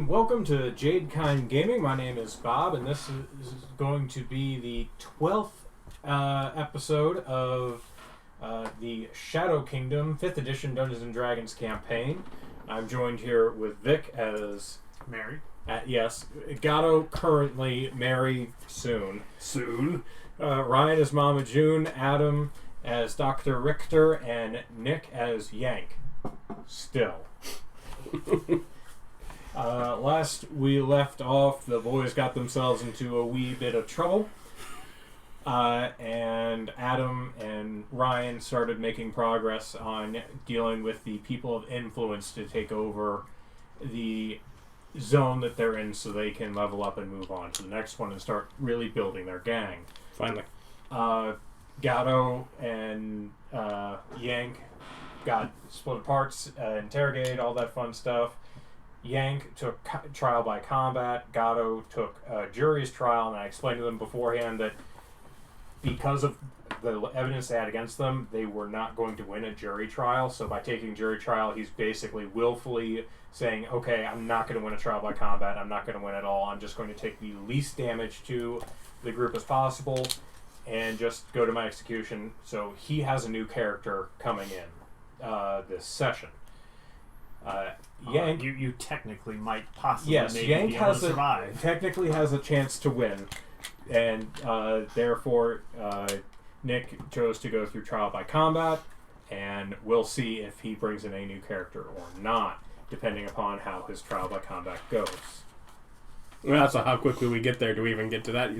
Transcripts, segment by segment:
and welcome to Jhank Gaming. My name is Bob, and this is going to be the 12th episode of the Shadow Kingdom 5th Edition Dungeons & Dragons campaign. I'm joined here with Vic as... Mary. Yes. Gatto currently, Mary soon. Ryan as Mama June, Adam as Dr. Richter, and Nick as Jhank. Still. Last we left off, the boys got themselves into a wee bit of trouble. And Adam and Ryan started making progress on dealing with the people of influence to take over the zone that they're in so they can level up and move on to the next one and start really building their gang. Finally. Gatto and Jhank got split apart, interrogated, all that fun stuff. Jhank took trial by combat. Gatto took jury's trial, and I explained to them beforehand that because of the evidence they had against them, they were not going to win a jury trial. So by taking jury trial, he's basically willfully saying, okay, I'm not going to win a trial by combat. I'm not going to win at all. I'm just going to take the least damage to the group as possible and just go to my execution. So he has a new character coming in this session. Jhank, you technically might possibly Jhank be able to survive. Technically has a chance to win, and therefore Nick chose to go through trial by combat, and we'll see if he brings in a new character or not, depending upon how his trial by combat goes. Well, so how quickly we get there? Do we even get to that?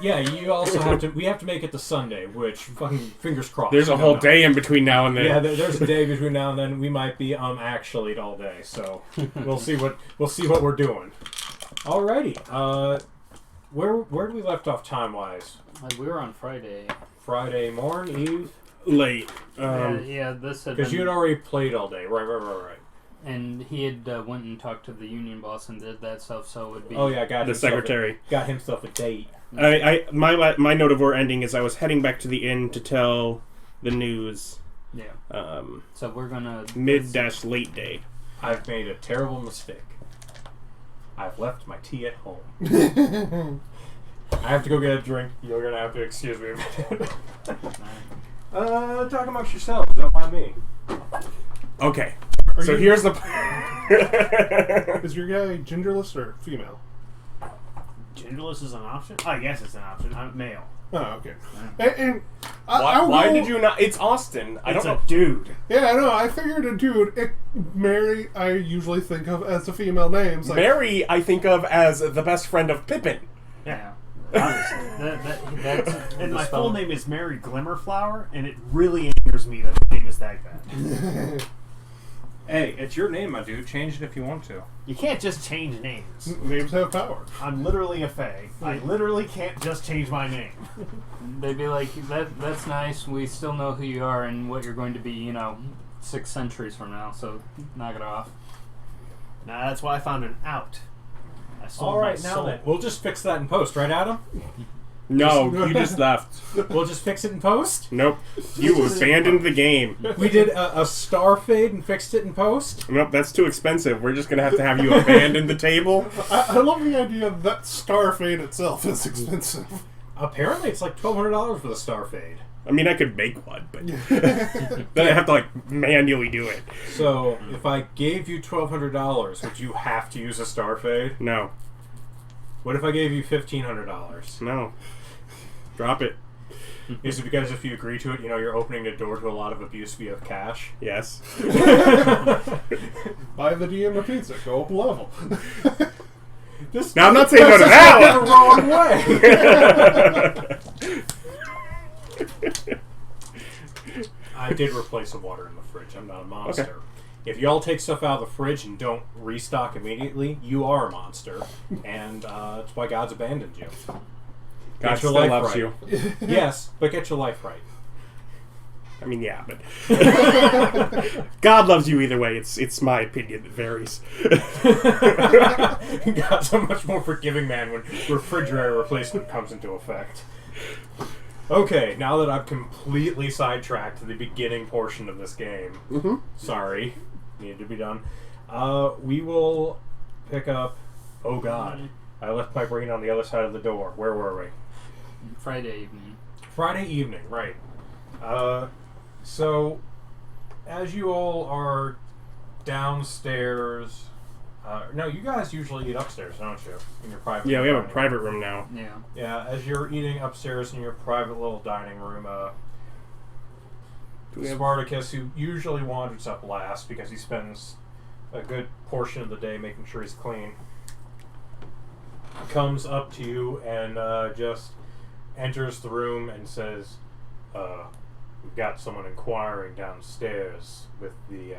Yeah, you also have to. We have to make it to Sunday, which fucking fingers crossed. There's a whole day in between now and then. Yeah, there's a day between now and then. We might be actually all day, so we'll see what we're doing. Alrighty, where do we left off time wise? We were on Friday. Friday morning, Eve. Late. Yeah, this had Because you had already played all day, right. And he had went and talked to the union boss and did that stuff, so it would be... Oh yeah, the secretary. Got himself a date. My note of where ending is I was heading back to the inn to tell the news. Yeah. So we're gonna... Mid-late day. I've made a terrible mistake. I've left my tea at home. I have to go get a drink. You're gonna have to excuse me a minute. Talk amongst yourselves. Don't mind me. Okay. So here's the... Is your guy genderless or female? Genderless is an option? Oh, yes, it's an option. I'm male. Oh, okay. Yeah. And why did you not... It's Austin. I don't know. It's a dude. Yeah, I know. I figured a dude. Mary, I usually think of as a female name. Like, Mary, I think of as the best friend of Pippin. Yeah. That's And my full name is Mary Glimmerflower, and it really angers me that the name is that bad. Hey, it's your name, my dude. Change it if you want to. You can't just change names. Names have power. I'm literally a fae. I literally can't just change my name. They'd be like, that's nice, we still know who you are and what you're going to be, 6 centuries from now, so knock it off. Nah, that's why I found an out. I sold All right, my now soul. then. We'll just fix that in post, right, Adam? No, you just left. We'll just fix it in post? Nope. You abandoned the game. We did a star fade and fixed it in post? Nope, that's too expensive. We're just going to have you abandon the table. I love the idea that star fade itself is expensive. Apparently it's like $1,200 for the star fade. I mean, I could make one, but then I have to, manually do it. So, if I gave you $1,200, would you have to use a star fade? No. What if I gave you $1,500? No. Drop it. Is it because if you agree to it, you're opening the door to a lot of abuse via cash? Yes. Buy the DM a pizza. Go up a level. Now, I'm not saying no to that one! I did replace the water in the fridge. I'm not a monster. Okay. If y'all take stuff out of the fridge and don't restock immediately, you are a monster. And that's why God's abandoned you. God still loves you. Yes, but get your life right. I mean, yeah, but God loves you either way. It's my opinion that varies. God's a much more forgiving man when refrigerator replacement comes into effect. Okay, now that I've completely sidetracked to the beginning portion of this game, sorry, needed to be done. We will pick up. Oh God, I left my brain on the other side of the door. Where were we? Friday evening. Friday evening, right. So, as you all are downstairs... no, you guys usually eat upstairs, don't you? In your private Yeah, we have a dining private room. room now. Yeah. Yeah, as you're eating upstairs in your private little dining room, Do we have... Spartacus, who usually wanders up last because he spends a good portion of the day making sure he's clean, comes up to you and just enters the room and says, we've got someone inquiring downstairs with the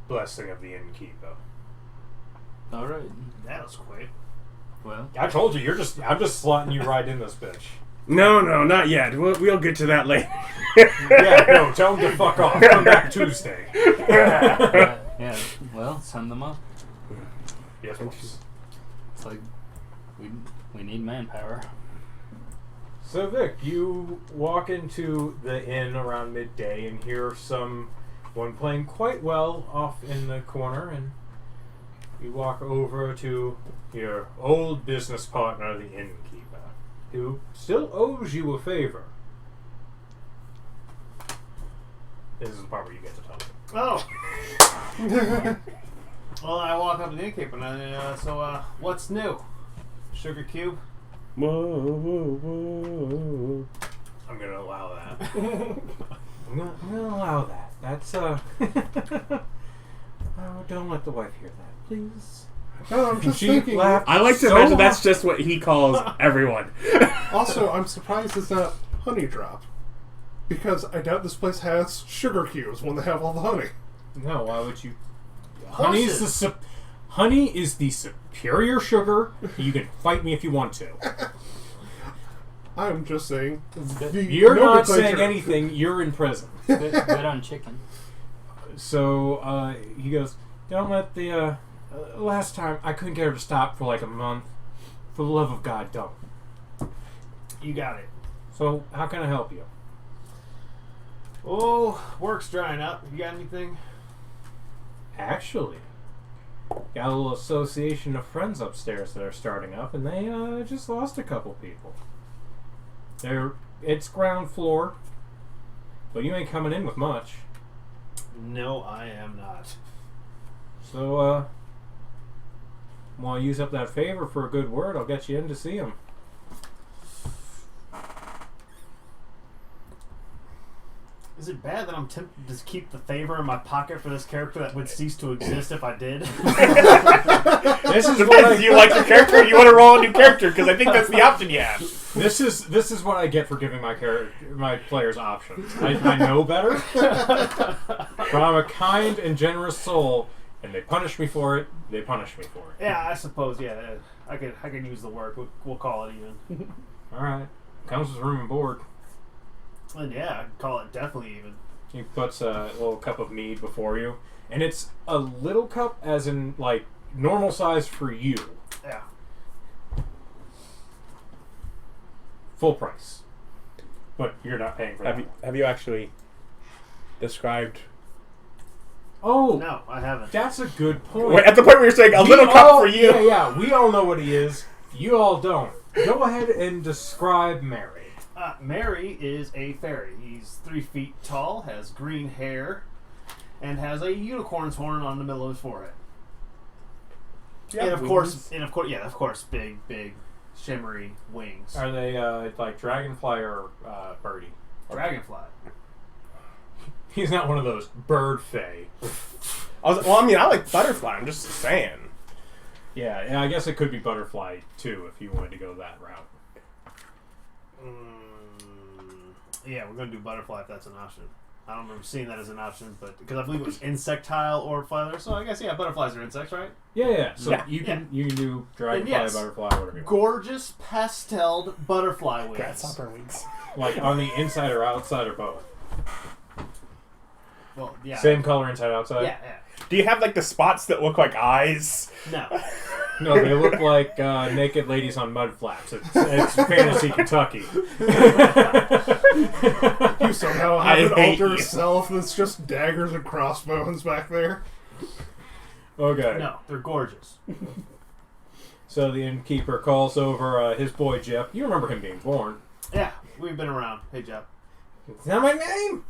blessing of the innkeeper. All right. That was quick. Well, I told you, I'm just slotting you right in this bitch. No, not yet. We'll get to that later. Yeah, no, tell him to fuck off. Come back Tuesday. yeah. Well, send them up. Yes, boss. It's like we need manpower. So Vic, you walk into the inn around midday and hear someone playing quite well off in the corner, and you walk over to your old business partner, the innkeeper, who still owes you a favor. This is the part where you get to talk. Oh. Well, I walk up to the innkeeper and so what's new? Sugar cube? Whoa. I'm gonna allow that. I'm gonna allow that. That's oh, don't let the wife hear that, please. No, I'm just She thinking. laughed I like to so imagine that's hard. just what he calls everyone. Also, I'm surprised it's not honey drop. Because I doubt this place has sugar cubes when they have all the honey. No, why would you? Honey is the superior sugar. You can fight me if you want to. I'm just saying. You're not nomenclature. saying anything. You're in prison. Good on chicken. So he goes, don't let the last time I couldn't get her to stop for like a month. For the love of God, don't. You got it. So how can I help you? Oh, work's drying up. You got anything? Actually, got a little association of friends upstairs that are starting up, and they just lost a couple people. It's ground floor, but you ain't coming in with much. No, I am not. So, want to use up that favor for a good word? I'll get you in to see him. Is it bad that I'm tempted to keep the favor in my pocket for this character that would cease to exist if I did? This is Depends. Do you like your character or you want to roll a new character? Because I think that's the option you have. This is what I get for giving my players options. I know better, but I'm a kind and generous soul, and they punish me for it. They punish me for it. Yeah, I suppose. Yeah, I could use the word. We'll call it even. All right, comes with room and board. And yeah, I can call it definitely even. He puts a little cup of mead before you, and it's a little cup, as in like normal size for you. Yeah. Full price, but you're not paying for that. Have you actually described? Oh, No, I haven't. that's a good point. Wait, at the point where you're saying a We little cup all- for you. Yeah, we all know what he is. You all don't. Go ahead and describe Mary. Mary is a fairy. He's 3 feet tall, has green hair, and has a unicorn's horn on the middle of his forehead. Yeah, and of course, big, shimmery wings. Are they like dragonfly or birdie? Dragonfly. He's not one of those bird fae. I like butterfly. I'm just saying. Yeah, and I guess it could be butterfly too if you wanted to go that route. Yeah, we're gonna do butterfly if that's an option. I don't remember seeing that as an option, but because I believe it was insectile or feather, so I guess butterflies are insects, right? Yeah. So Yeah. you can do dragonfly, yes. butterfly, whatever you want. Gorgeous pasteled butterfly wings. Grasshopper wings. Like on the inside or outside or both. Well, yeah. Same color inside outside. Yeah. Do you have like the spots that look like eyes? No. No, they look like naked ladies on mud flaps. It's fantasy Kentucky. You somehow I have an hate alter you. self that's just daggers and crossbones back there. Okay. No, they're gorgeous. So the innkeeper calls over his boy Jeff. You remember him being born. Yeah, we've been around. Hey, Jeff. Is that my name?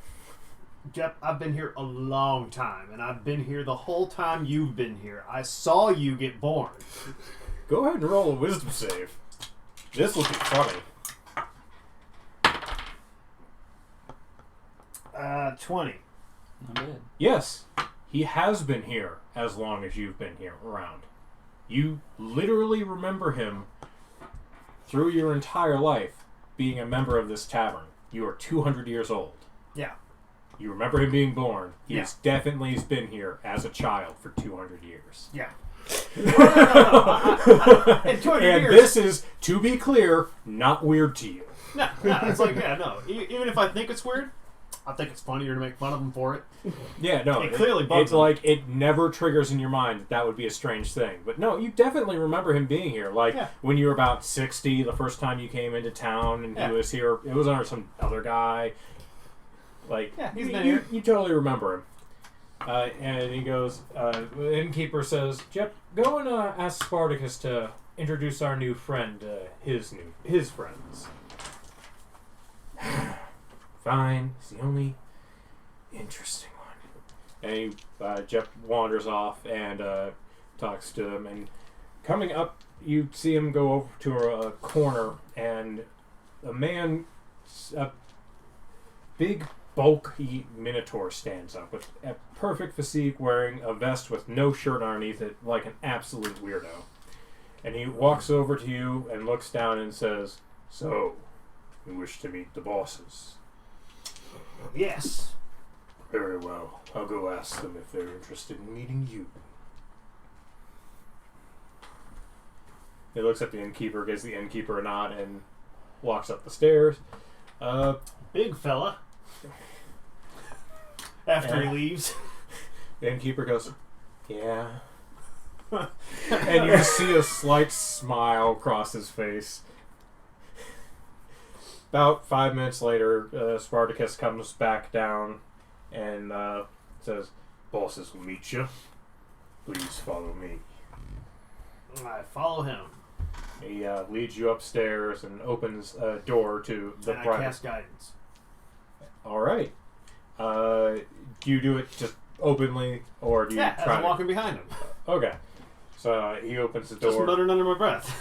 Jeff, I've been here a long time, and I've been here the whole time you've been here. I saw you get born. Go ahead and roll a wisdom save. This will be funny. 20. Not bad. Yes, he has been here as long as you've been here around. You literally remember him through your entire life being a member of this tavern. You are 200 years old. Yeah. You remember him being born. He's Yeah. definitely been here as a child for 200 years. Yeah. No. In 200 And years. this is, to be clear, not weird to you. No, it's like, yeah, no. Even if I think it's weird, I think it's funnier to make fun of them for it. Yeah, no. It clearly bugs it's him. like it never triggers in your mind that would be a strange thing. But no, you definitely remember him being here. Like Yeah. when you were about 60, the first time you came into town and Yeah. he was here. It was under some other guy. Like, Yeah, he's you, been you, here. you totally remember him. And he goes, the innkeeper says, Jeff, go and ask Spartacus to introduce our new friend, his friends. Fine. It's the only interesting one. And Jeff wanders off and talks to him. And coming up, you see him go over to a corner, and a man, a big, bulky minotaur stands up with a perfect physique, wearing a vest with no shirt underneath it, like an absolute weirdo. And he walks over to you and looks down and says, "So, you wish to meet the bosses?" Yes. Very well. I'll go ask them if they're interested in meeting you. He looks at the innkeeper, gives the innkeeper a nod, and walks up the stairs. Big fella. After Yeah. he leaves. The innkeeper goes, "Yeah." And you just see a slight smile cross his face. About 5 minutes later, Spartacus comes back down and says, "Bosses will meet you. Please follow me." I follow him. He leads you upstairs and opens a door to the And I private. cast guidance. All right. Do you do it just openly, or do you Yeah, as try I'm to... walking behind him. Okay. So he opens the Just door, muttering under my breath.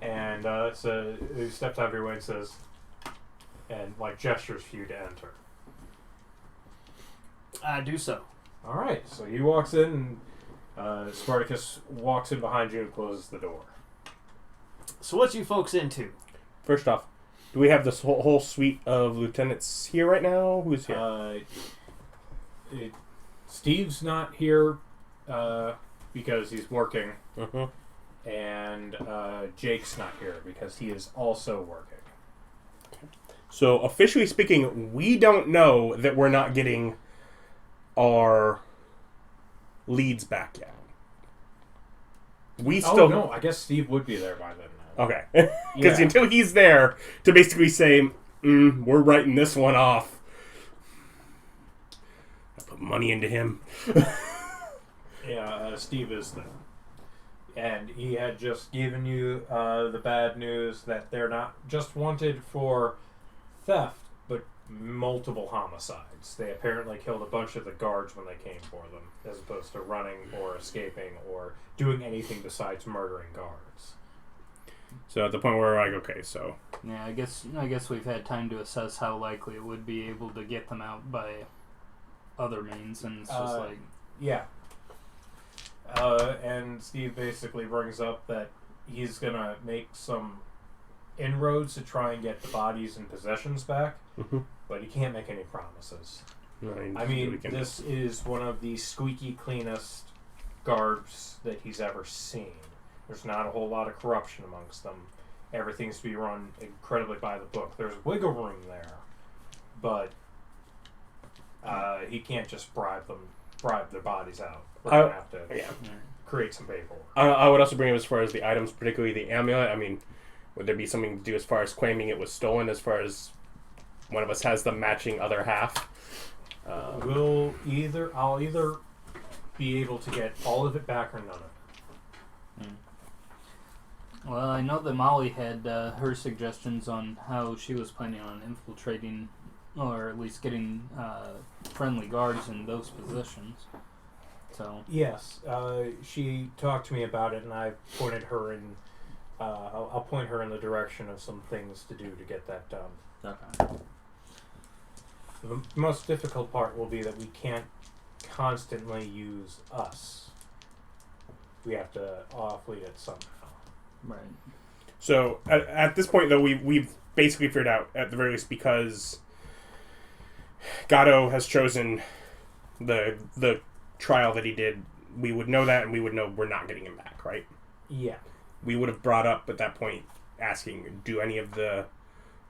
and so he steps out of your way and says, and like gestures for you to enter. I do so. All right. So he walks in, and Spartacus walks in behind you and closes the door. So what you folks into? First off, do we have this whole suite of lieutenants here right now? Who's here? Steve's not here because he's working, Mm-hmm. and Jake's not here because he is also working. So, officially speaking, we don't know that we're not getting our leads back yet. We still... Oh, no, I guess Steve would be there by then. Now. Okay. Because Yeah. until he's there to basically say, we're writing this one off. I put money into him. Yeah, Steve is there. And he had just given you the bad news that they're not just wanted for theft, but multiple homicides. They apparently killed a bunch of the guards when they came for them, as opposed to running or escaping or doing anything besides murdering guards. So at the point where we're like, okay, so... Yeah, I guess we've had time to assess how likely it would be able to get them out by other means, and it's just like... Yeah. And Steve basically brings up that he's going to make some inroads to try and get the bodies and possessions back, but he can't make any promises. I mean, this is one of the squeaky cleanest guards that he's ever seen. There's not a whole lot of corruption amongst them. Everything's to be run incredibly by the book. There's wiggle room there, but he can't just bribe their bodies out. We're going to have to create some paperwork. I would also bring up as far as the items, particularly the amulet. I mean, would there be something to do as far as claiming it was stolen, as far as one of us has the matching other half? I'll either be able to get all of it back or none of it. Well, I know that Molly had her suggestions on how she was planning on infiltrating, or at least getting friendly guards in those positions. So Yes, she talked to me about it, and I pointed her in. I'll point her in the direction of some things to do to get that done. okay. The most difficult part will be that we can't constantly use us. We have to off-lead it somehow. Right. So at this point, though, we've basically figured out, at the very least, because Gatto has chosen the trial that he did, we would know that, and we would know we're not getting him back, right? Yeah. We would have brought up at that point, asking, do any of the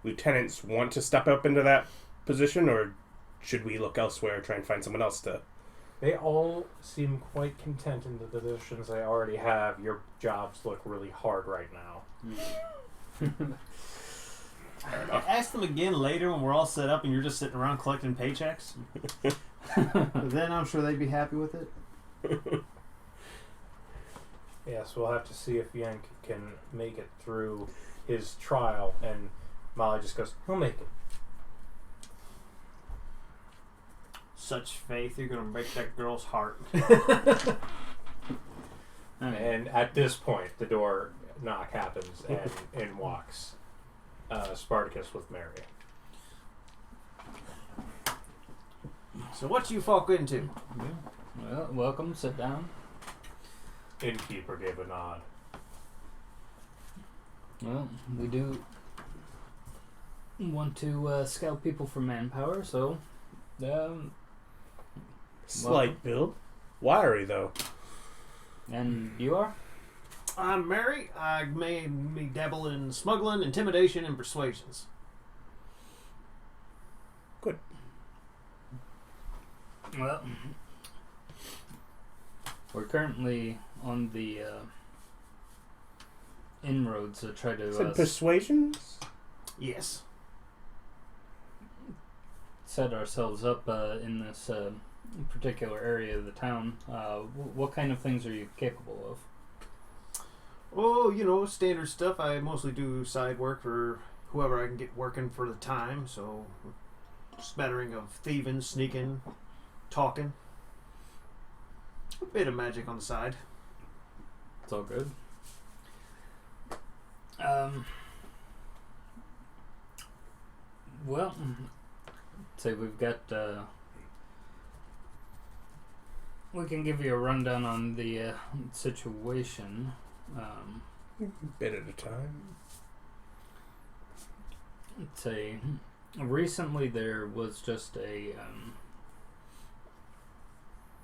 lieutenants want to step up into that position, or should we look elsewhere, try and find someone else to... They all seem quite content in the positions they already have. Your jobs look really hard right now. Ask them again later when we're all set up and you're just sitting around collecting paychecks. Then I'm sure they'd be happy with it. Yes, we'll have to see if Jhank can make it through his trial. And Molly just goes, he'll make it. Such faith, you're gonna break that girl's heart. And at this point, the door knock happens, and in walks Spartacus with Mary. So what you folk into? Well, welcome. Sit down. Innkeeper gave a nod. Well, we do want to scout people for manpower, so Slight build. Wiry, though. and you are? I'm Mary. I made me dabble in smuggling, intimidation, and persuasions. Good. Well, we're currently on the inroads to try to Said persuasions? Yes. set ourselves up in this particular area of the town. What kind of things are you capable of? Oh, you know, standard stuff. I mostly do side work for whoever I can get working for the time. So, smattering of thieving, sneaking, talking. A bit of magic on the side. It's all good. Well, say we've got. We can give you a rundown on the situation. Bit at a time. Say, recently there was just a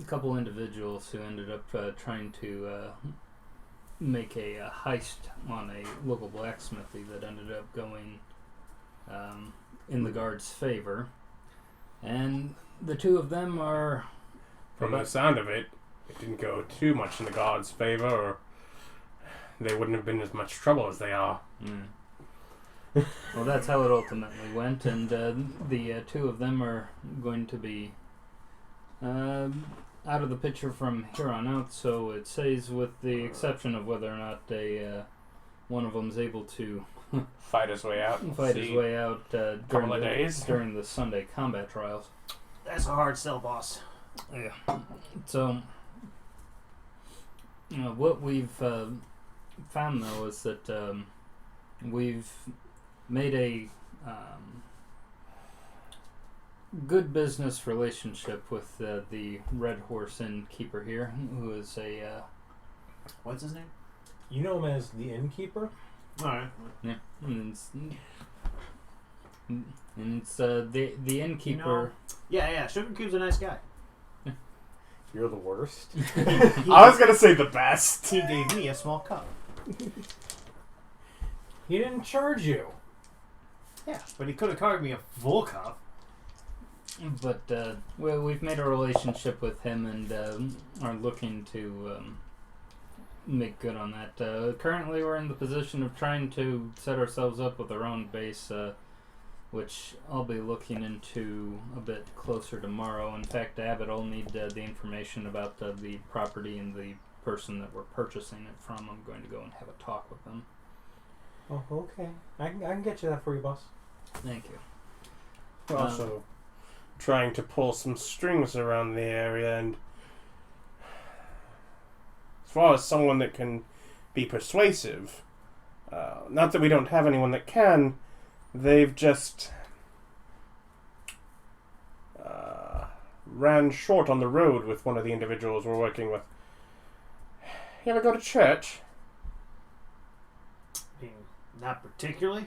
couple individuals who ended up trying to make a heist on a local blacksmithy that ended up going in the guard's favor, and the two of them are. From the sound of it, it didn't go too much in the gods' favor, or they wouldn't have been as much trouble as they are. Well, that's how it ultimately went, and the two of them are going to be out of the picture from here on out, so it says with the exception of whether or not one of them's able to Fight his way out. during the Sunday combat trials. That's a hard sell, boss. Yeah. So, what we've found though is that we've made a good business relationship with the Red Horse Innkeeper here, who is a What's his name? You know him as the innkeeper? Alright. yeah, and it's the innkeeper. Yeah, Sugar Cube's a nice guy. You're the worst. I was gonna say the best. He gave me a small cup. He didn't charge you. Yeah, but he could have carved me a full cup. But we've made a relationship with him and are looking to make good on that. Currently, we're in the position of trying to set ourselves up with our own base. which I'll be looking into a bit closer tomorrow. In fact, Abbott will need the information about the property and the person that we're purchasing it from. I'm going to go and have a talk with them. Oh, okay. I can get you that for you, boss. Thank you. We're also trying to pull some strings around the area, and as far as someone that can be persuasive, not that we don't have anyone that can, they've just ran short on the road with one of the individuals we're working with. You ever go to church? I mean, not particularly.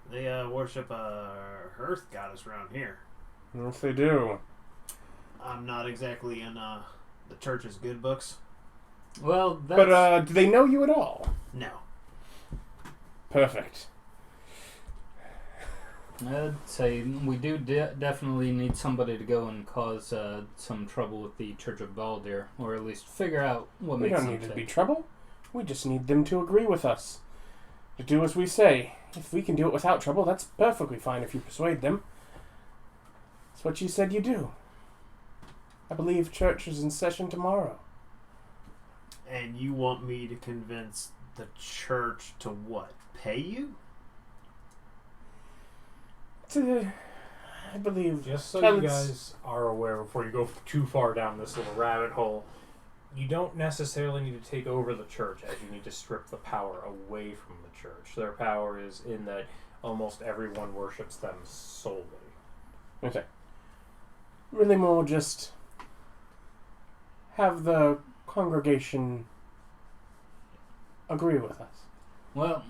They worship a earth goddess around here. Yes, they do. I'm not exactly in the church's good books. Well, that's... But do they know you at all? No. Perfect. I'd say we do definitely need somebody to go and cause some trouble with the Church of Valdir, or at least figure out what We makes don't them need to tick. be trouble. We just need them to agree with us. To do as we say. If we can do it without trouble, that's perfectly fine if you persuade them. That's what you said you do. I believe church is in session tomorrow. And you want me to convince the church to what? Pay you? I believe... Just so Tell you us- guys are aware before you go too far down this little rabbit hole, you don't necessarily need to take over the church, as you need to strip the power away from the church. Their power is in that almost everyone worships them solely. Okay. Really more just have the congregation agree with us. Well,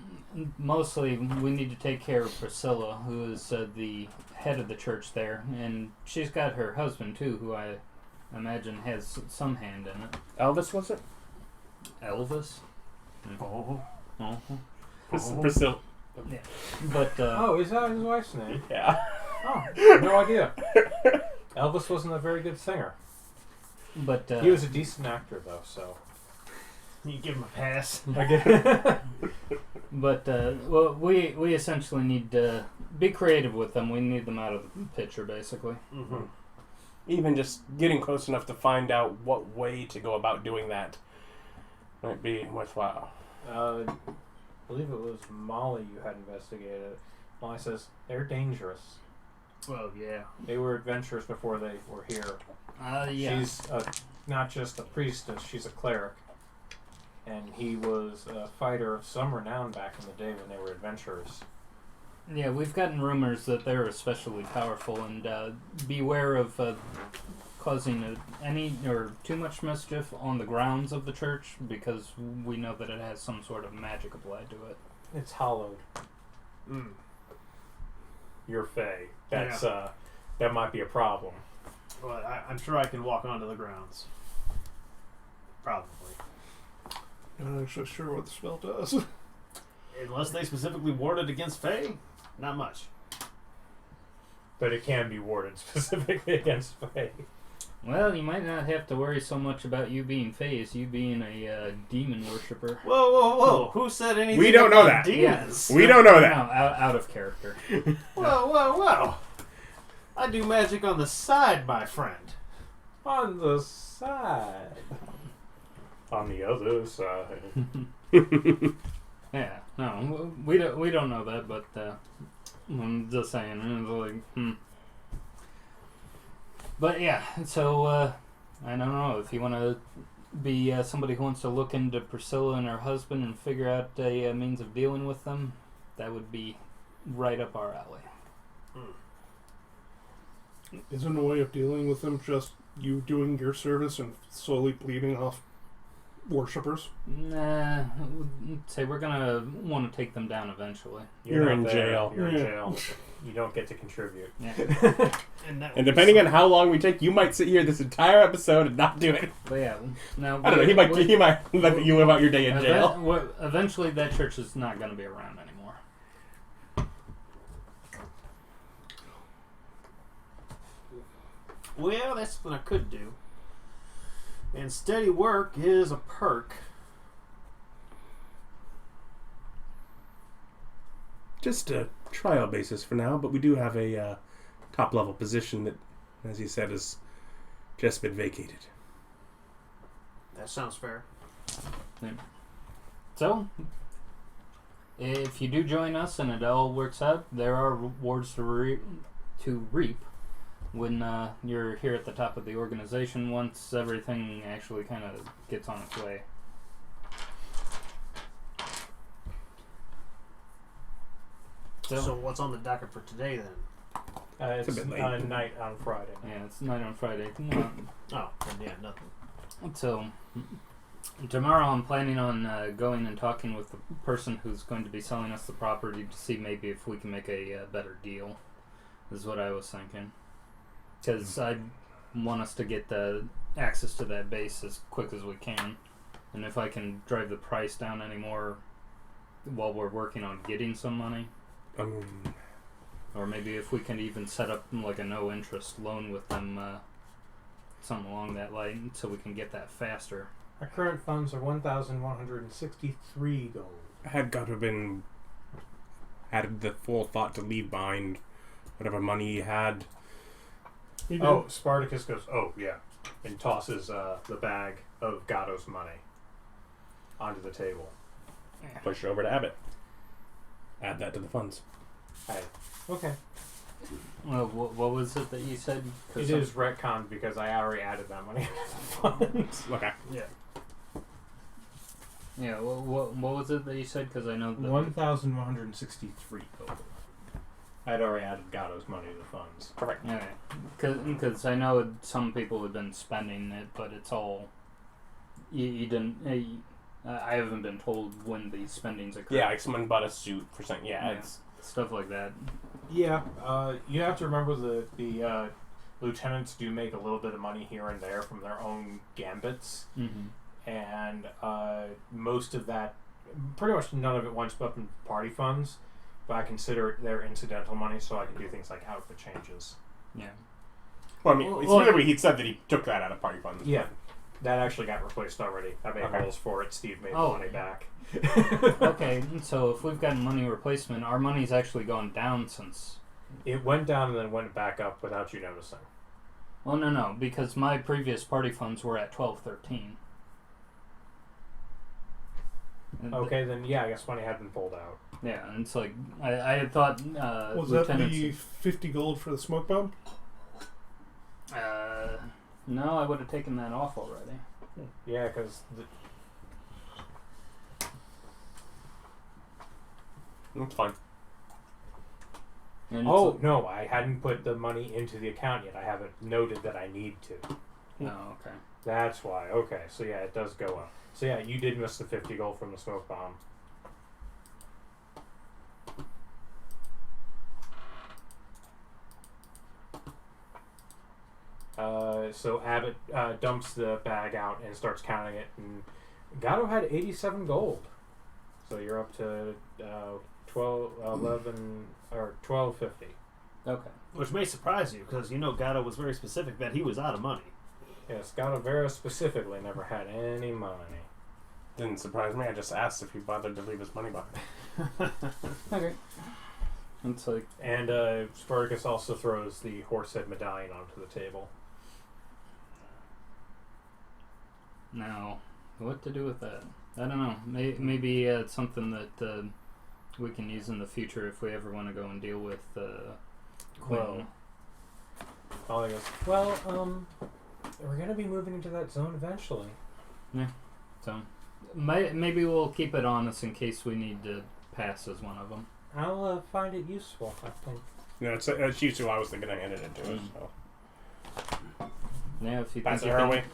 mostly we need to take care of Priscilla, who is the head of the church there, and she's got her husband too, who I imagine has some hand in it. Elvis, was it? Elvis? Oh. Priscilla. Yeah. But, Oh, is that his wife's name? Yeah. Oh, no idea. Elvis wasn't a very good singer. but He was a decent actor, though, so... You give him a pass. But well, we essentially need to be creative with them. We need them out of the picture, basically. Mm-hmm. Even just getting close enough to find out what way to go about doing that might be worthwhile. I believe it was Molly you had investigated. Molly says, they're dangerous. Well, yeah. They were adventurers before they were here. Yeah. She's not just a priestess, she's a cleric. And he was a fighter of some renown back in the day when they were adventurers. Yeah, we've gotten rumors that they're especially powerful, and beware of causing any or too much mischief on the grounds of the church, because we know that it has some sort of magic applied to it. It's hollowed. Mm. You're Fae. That's that might be a problem. Well, I'm sure I can walk onto the grounds. Probably. Not actually sure what the spell does. Unless they specifically warded against Fae, not much. But it can be warded specifically against Fae. Well, you might not have to worry so much about you being Fae as you being a demon worshiper. Whoa, whoa, whoa! Who said anything? We don't know about that. demons? We don't know that. No, out of character. Whoa, whoa, whoa! I do magic on the side, my friend. On the side. On the other side. Yeah, no, we don't know that, but I'm just saying. It's like, But yeah, so I don't know if you want to be somebody who wants to look into Priscilla and her husband and figure out a means of dealing with them. That would be right up our alley. Isn't a way of dealing with them just you doing your service and slowly bleeding off worshippers? Nah, say we're gonna want to take them down eventually. You're not in there. jail. You're in Yeah. jail. You don't get to contribute. Yeah, And depending on how long we take, you might sit here this entire episode and not do it. but yeah, now I don't know. He might let you live out your day in jail. Eventually, that church is not going to be around anymore. Well, that's what I could do. And steady work is a perk. Just a trial basis for now, but we do have a top-level position that, as you said, has just been vacated. That sounds fair. So, if you do join us and it all works out, there are rewards to reap when you're here at the top of the organization once everything actually kind of gets on its way. So what's on the docket for today then? It's a bit late. Night on Friday. Yeah, it's night on Friday. Oh, then yeah, nothing. So, tomorrow I'm planning on going and talking with the person who's going to be selling us the property to see maybe if we can make a better deal, is what I was thinking. Because I want us to get the access to that base as quick as we can. And if I can drive the price down any more while we're working on getting some money, or maybe if we can even set up like a no-interest loan with them, something along that line, so we can get that faster. Our current funds are 1,163 gold. Had got to have been had the full thought to leave behind whatever money he had. Oh, Spartacus goes, oh, yeah, and tosses the bag of Gatto's money onto the table. Push it over to Abbott. Add that to the funds. Okay. Well, what was it that you said? It is retconned because I already added that money into the funds. Okay. Yeah. Yeah, what was it that you said? Because I know 1,163 gold. I'd already added Gatto's money to the funds. Correct. Okay, because I know some people have been spending it, but it's all you didn't. I haven't been told when these spendings occur. Yeah, like someone bought a suit for something. Yeah, it's stuff like that. Yeah, you have to remember the lieutenants do make a little bit of money here and there from their own gambits, and most of that, pretty much none of it winds up in party funds. But I consider it their incidental money, so I can do things like outfit changes. Yeah. Well, I mean, specifically, he said that he took that out of party funds. Yeah, that actually got replaced already. I made rolls for it. Steve made the money back. Okay, so if we've got money replacement, our money's actually gone down since. It went down and then went back up without you noticing. Well, no, because my previous party funds were at 1213. Okay, then yeah, I guess money had been pulled out. Yeah, and it's like I had thought. Was that the 50 gold for the smoke bomb? No, I would have taken that off already. Yeah, because It's fine. And no, I hadn't put the money into the account yet. I haven't noted that I need to. Oh, okay. That's why. Okay, so yeah, it does go up. So yeah, you did miss the 50 gold from the smoke bomb. So Abbott dumps the bag out and starts counting it, and Gatto had 87 gold. So you're up to 1250. Okay. Which may surprise you, because you know Gatto was very specific that he was out of money. Yes, Gatto very specifically never had any money. Didn't surprise me. I just asked if he bothered to leave his money behind. Okay. It's like, And Spartacus also throws the horsehead medallion onto the table. now, what to do with that? I don't know. Maybe it's something that we can use in the future if we ever want to go and deal with Quinn. Ollie goes, well, we're going to be moving into that zone eventually. Yeah. So, maybe we'll keep it on us in case we need to pass as one of them. I'll find it useful, I think. No, it's useful. I was thinking I handed it to us. So. Yeah, if you Pass it think her you way.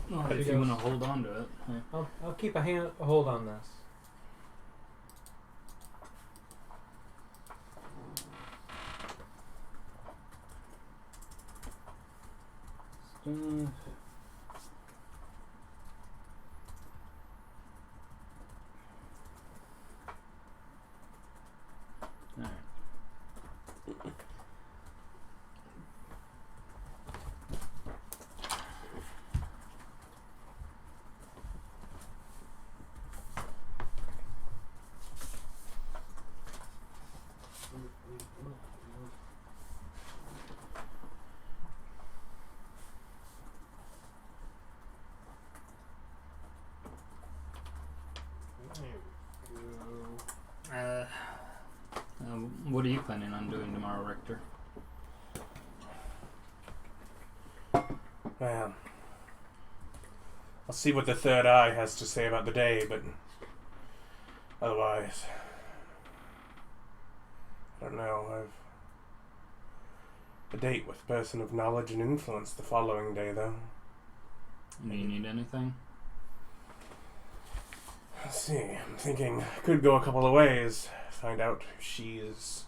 can, if you want to hold on to it. Yeah. I'll keep a hold on this. Alright. planning on doing tomorrow, Richter? Well, I'll see what the third eye has to say about the day, but otherwise, I don't know. I've a date with a person of knowledge and influence the following day, though. Do you need anything? Let's see. I'm thinking I could go a couple of ways. Find out if she is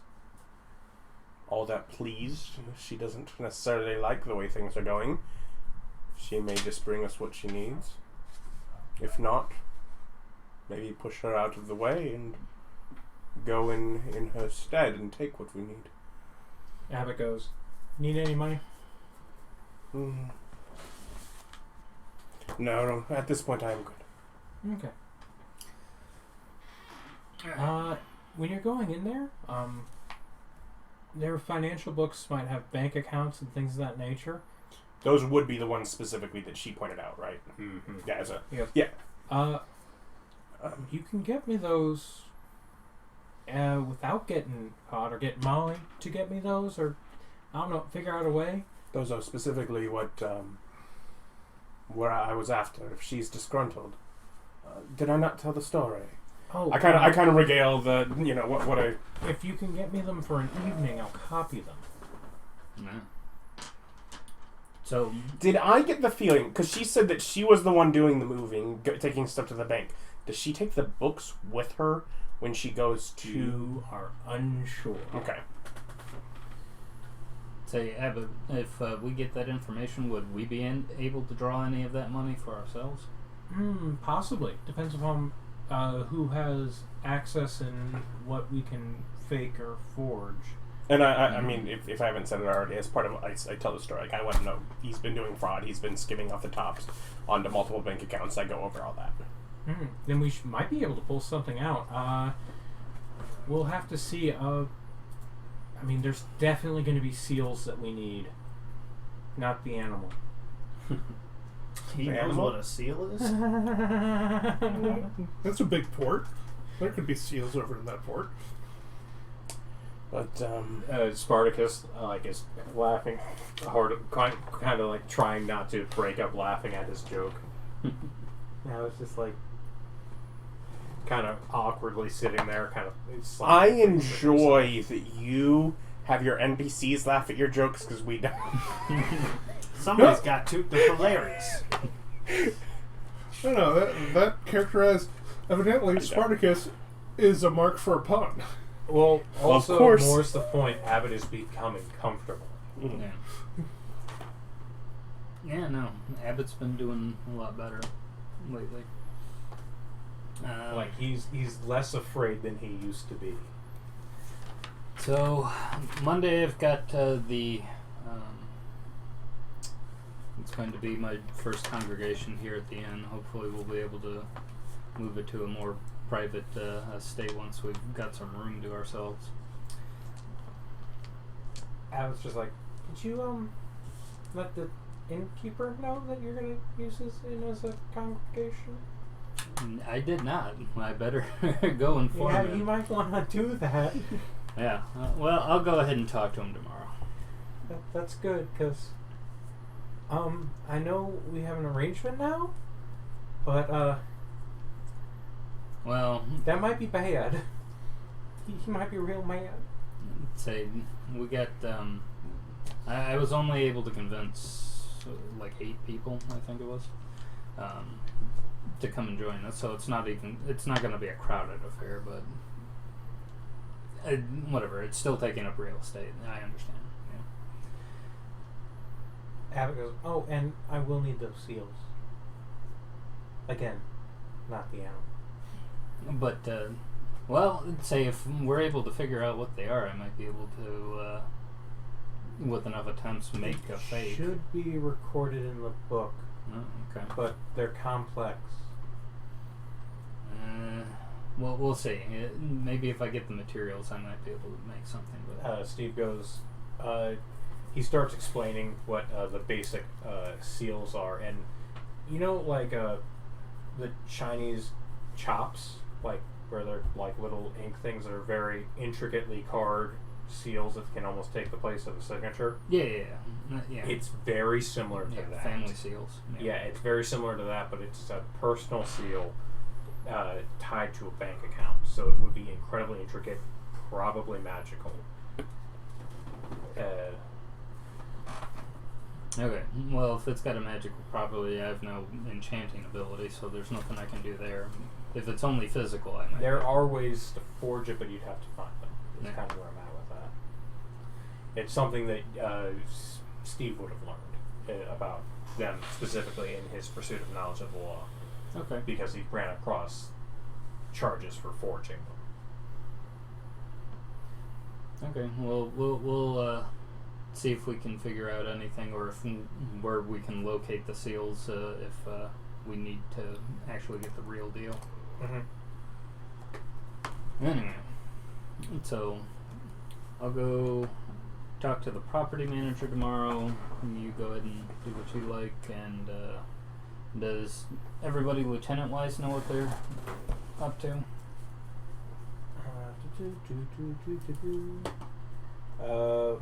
all that pleased. She doesn't necessarily like the way things are going. She may just bring us what she needs. If not, maybe push her out of the way and go in her stead and take what we need. Abbott goes, need any money? No, at this point I am good. Okay. When you're going in there, their financial books might have bank accounts and things of that nature. Those would be the ones specifically that she pointed out, right? Mm-hmm. Yeah, so, Yes. yeah. You can get me those without getting caught, or get Molly to get me those, or I don't know, figure out a way. Those are specifically what I was after. If she's disgruntled, did I not tell the story? Oh, I kind of regale the what I. If you can get me them for an evening, I'll copy them. Yeah. So, Did I get the feeling, because she said that she was the one doing the moving, taking stuff to the bank. Does she take the books with her when she goes to? You are unsure. Okay. say, Abbott, if we get that information, would we be able to draw any of that money for ourselves? Possibly. Depends upon who has access and what we can fake or forge. And I mean, if I haven't said it already, as part of I tell the story, like, I want to know, he's been doing fraud, he's been skimming off the tops onto multiple bank accounts, I go over all that. Then we might be able to pull something out. We'll have to see. I mean, there's definitely going to be seals that we need, not the animal. He knows what a seal is? That's a big port. There could be seals over in that port. But Spartacus is laughing hard, kind of like trying not to break up laughing at his joke. Now it's just like kind of awkwardly sitting there, kind of. I enjoy that you have your NPCs laugh at your jokes because we don't. Somebody's got to. They're hilarious. No, that character as evidently Spartacus is a mark for a pun. Well, also, of course. more's the point, Abbott is becoming comfortable. Yeah. Yeah, no. Abbott's been doing a lot better lately. Like, he's less afraid than he used to be. So, Monday I've got it's going to be my first congregation here at the inn. Hopefully we'll be able to move it to a more private estate once we've got some room to ourselves. Abbott's just like, did you let the innkeeper know that you're going to use this inn as a congregation? I did not. I better go inform him. You might want to do that. Yeah. Well, I'll go ahead and talk to him tomorrow. That's good, because I know we have an arrangement now, but well, that might be bad. He might be real mad. Say we got I was only able to convince like 8 people, I think it was, to come and join us, so it's not going to be a crowded affair, but whatever, it's still taking up real estate. I understand. Abbott goes, oh, and I will need those seals. Again, not the animal. But well, say if we're able to figure out what they are, I might be able to with enough attempts make a fake. Should be recorded in the book. Oh, okay. But they're complex. Well, we'll see. Maybe if I get the materials, I might be able to make something with it. Steve goes, he starts explaining what the basic seals are. And, like the Chinese chops, like where they're like little ink things that are very intricately carved seals that can almost take the place of a signature. Yeah. It's very similar to that. Family seals. Yeah, it's very similar to that, but it's a personal seal tied to a bank account. So it would be incredibly intricate, probably magical. Okay. Well, if it's got a magical property, I have no enchanting ability, so there's nothing I can do there. If it's only physical, I might. There are ways to forge it, but you'd have to find them. That's Yeah. kind of where I'm at with that. It's something that Steve would have learned about them specifically in his pursuit of knowledge of the law, Okay. because he ran across charges for forging them. Okay. Well, we'll see if we can figure out anything, or if where we can locate the seals if we need to actually get the real deal. Mm-hmm. Anyway, so I'll go talk to the property manager tomorrow. You go ahead and do what you like. And does everybody lieutenant-wise know what they're up to?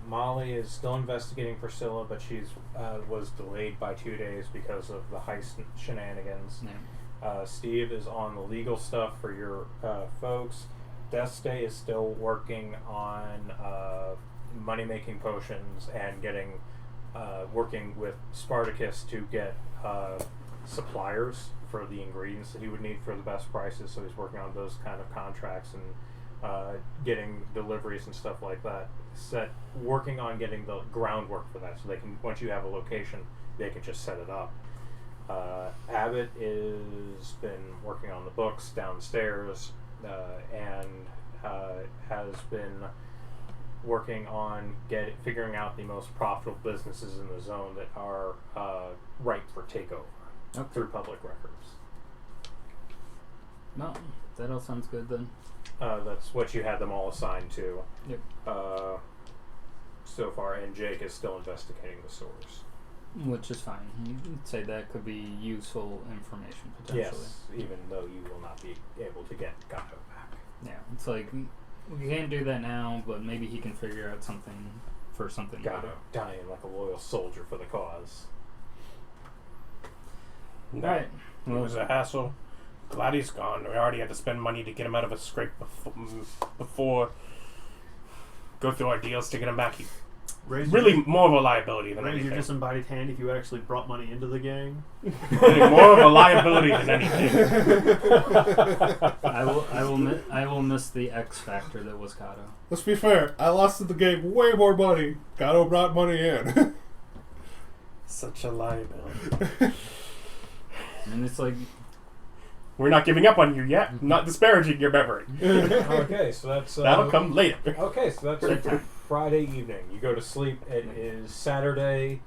Molly is still investigating Priscilla, but she's was delayed by 2 days because of the heist shenanigans. Yeah. Steve is on the legal stuff for your folks. Deste is still working on money-making potions and getting working with Spartacus to get suppliers for the ingredients that he would need for the best prices. So he's working on those kind of contracts and getting deliveries and stuff like that. Working on getting the groundwork for that, so they can, once you have a location, they can just set it up. Abbott is been working on the books downstairs and has been working on figuring out the most profitable businesses in the zone that are ripe for takeover through public records. No, that all sounds good then. That's what you had them all assigned to. Yep. So far, and Jake is still investigating the source. Which is fine. You'd say that could be useful information potentially. Yes, even though you will not be able to get Gato back. Yeah, it's like we can't do that now, but maybe he can figure out something for something Gato later. dying like a loyal soldier for the cause. No, Right. it was a hassle. Glad he's gone. We already had to spend money to get him out of a scrape before go through our deals to get him back. He really more of a liability than Raise your anything. disembodied hand if you actually brought money into the gang. Really more of a liability than anything. I will miss the X factor that was Kato. Let's be fair. I lost to the game way more money. Gato brought money in. Such a liability. And it's like, We're not giving up on you yet. Not disparaging your memory. Okay, so that's That'll come later. Okay, so that's Friday evening. You go to sleep. It is Saturday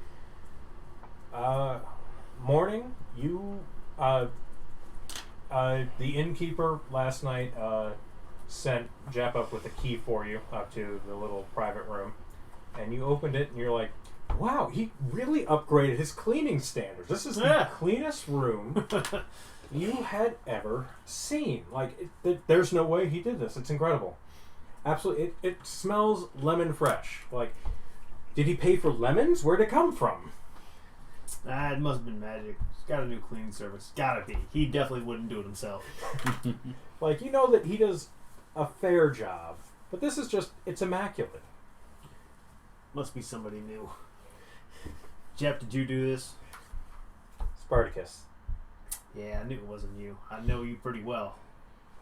morning. You the innkeeper last night sent Jep up with a key for you up to the little private room, and you opened it and you're like, wow, he really upgraded his cleaning standards. This is the cleanest room you had ever seen. Like, there's no way he did this. It's incredible. Absolutely. It smells lemon fresh. Like, did he pay for lemons? Where'd it come from? It must have been magic. He's got a new cleaning service. Gotta be. He definitely wouldn't do it himself. Like, you know that he does a fair job, but this is just, it's immaculate. Must be somebody new. Jeff, did you do this? Spartacus. Yeah, I knew it wasn't you. I know you pretty well,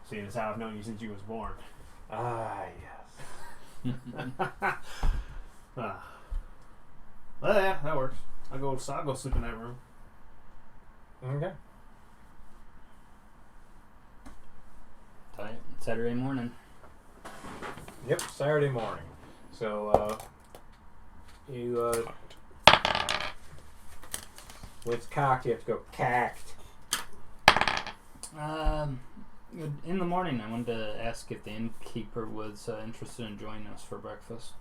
seeing as how I've known you since you was born. Ah, yes. Well, yeah, that works. I'll go sleep in that room. Okay. Saturday morning. Yep, Saturday morning. So, you, when it's cocked, you have to go cacked. In the morning, I wanted to ask if the innkeeper was interested in joining us for breakfast.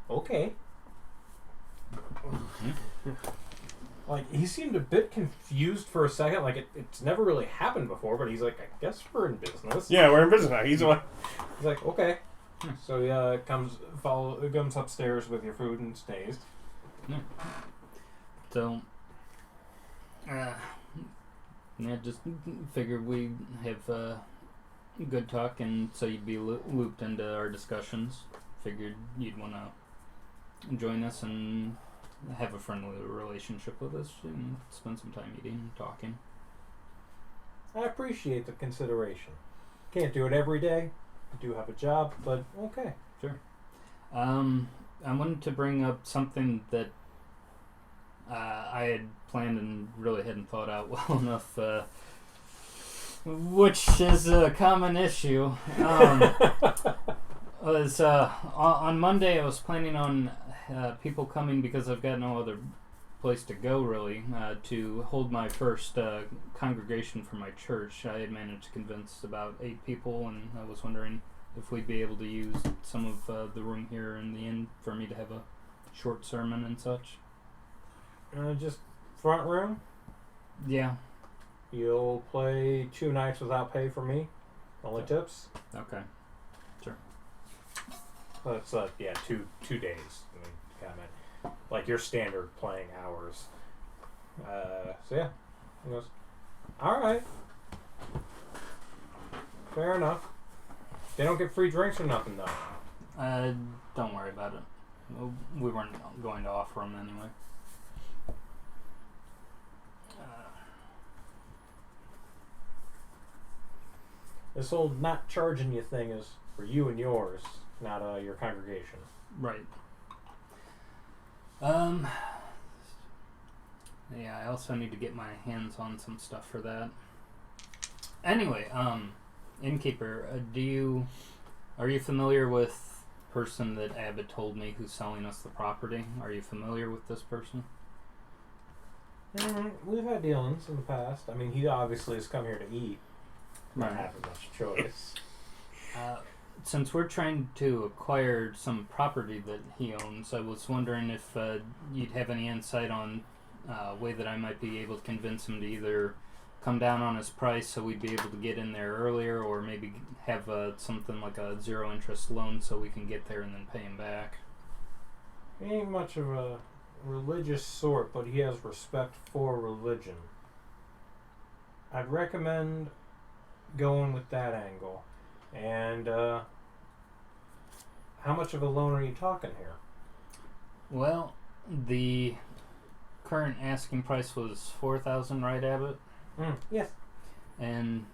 Okay. Like, He seemed a bit confused for a second. Like, it's never really happened before, but he's like, I guess we're in business. Yeah, we're in business now. He's like, He's like, okay. So he comes upstairs with your food and stays. So, yeah, just figured we'd have good talk, and so you'd be looped into our discussions. Figured you'd want to join us and have a friendly relationship with us and spend some time eating and talking. I appreciate the consideration. Can't do it every day. I do have a job, but okay. Sure. I wanted to bring up something that I had planned and really hadn't thought out well enough, which is a common issue. Was on Monday I was planning on people coming because I've got no other place to go really to hold my first congregation for my church. I had managed to convince about 8 people, and I was wondering if we'd be able to use some of the room here in the inn for me to have a short sermon and such. Just front room. Yeah. You'll play 2 nights without pay for me. Only tips. Okay. That's 2 days. I mean, kind of like your standard playing hours. So yeah, he goes, all right, fair enough. They don't get free drinks or nothing though. Don't worry about it. We weren't going to offer them anyway. This whole not charging you thing is for you and yours, not your congregation. Right. Yeah, I also need to get my hands on some stuff for that. Anyway, innkeeper, are you familiar with the person that Abbott told me who's selling us the property? Are you familiar with this person? We've had dealings in the past. I mean, he obviously has come here to eat. Not Right. having much choice. Since we're trying to acquire some property that he owns, I was wondering if you'd have any insight on a way that I might be able to convince him to either come down on his price so we'd be able to get in there earlier, or maybe have something like a 0 interest loan so we can get there and then pay him back. He ain't much of a religious sort, but he has respect for religion. I'd recommend going with that angle. And how much of a loan are you talking here? Well, the current asking price was $4,000, right, Abbott? Yes. And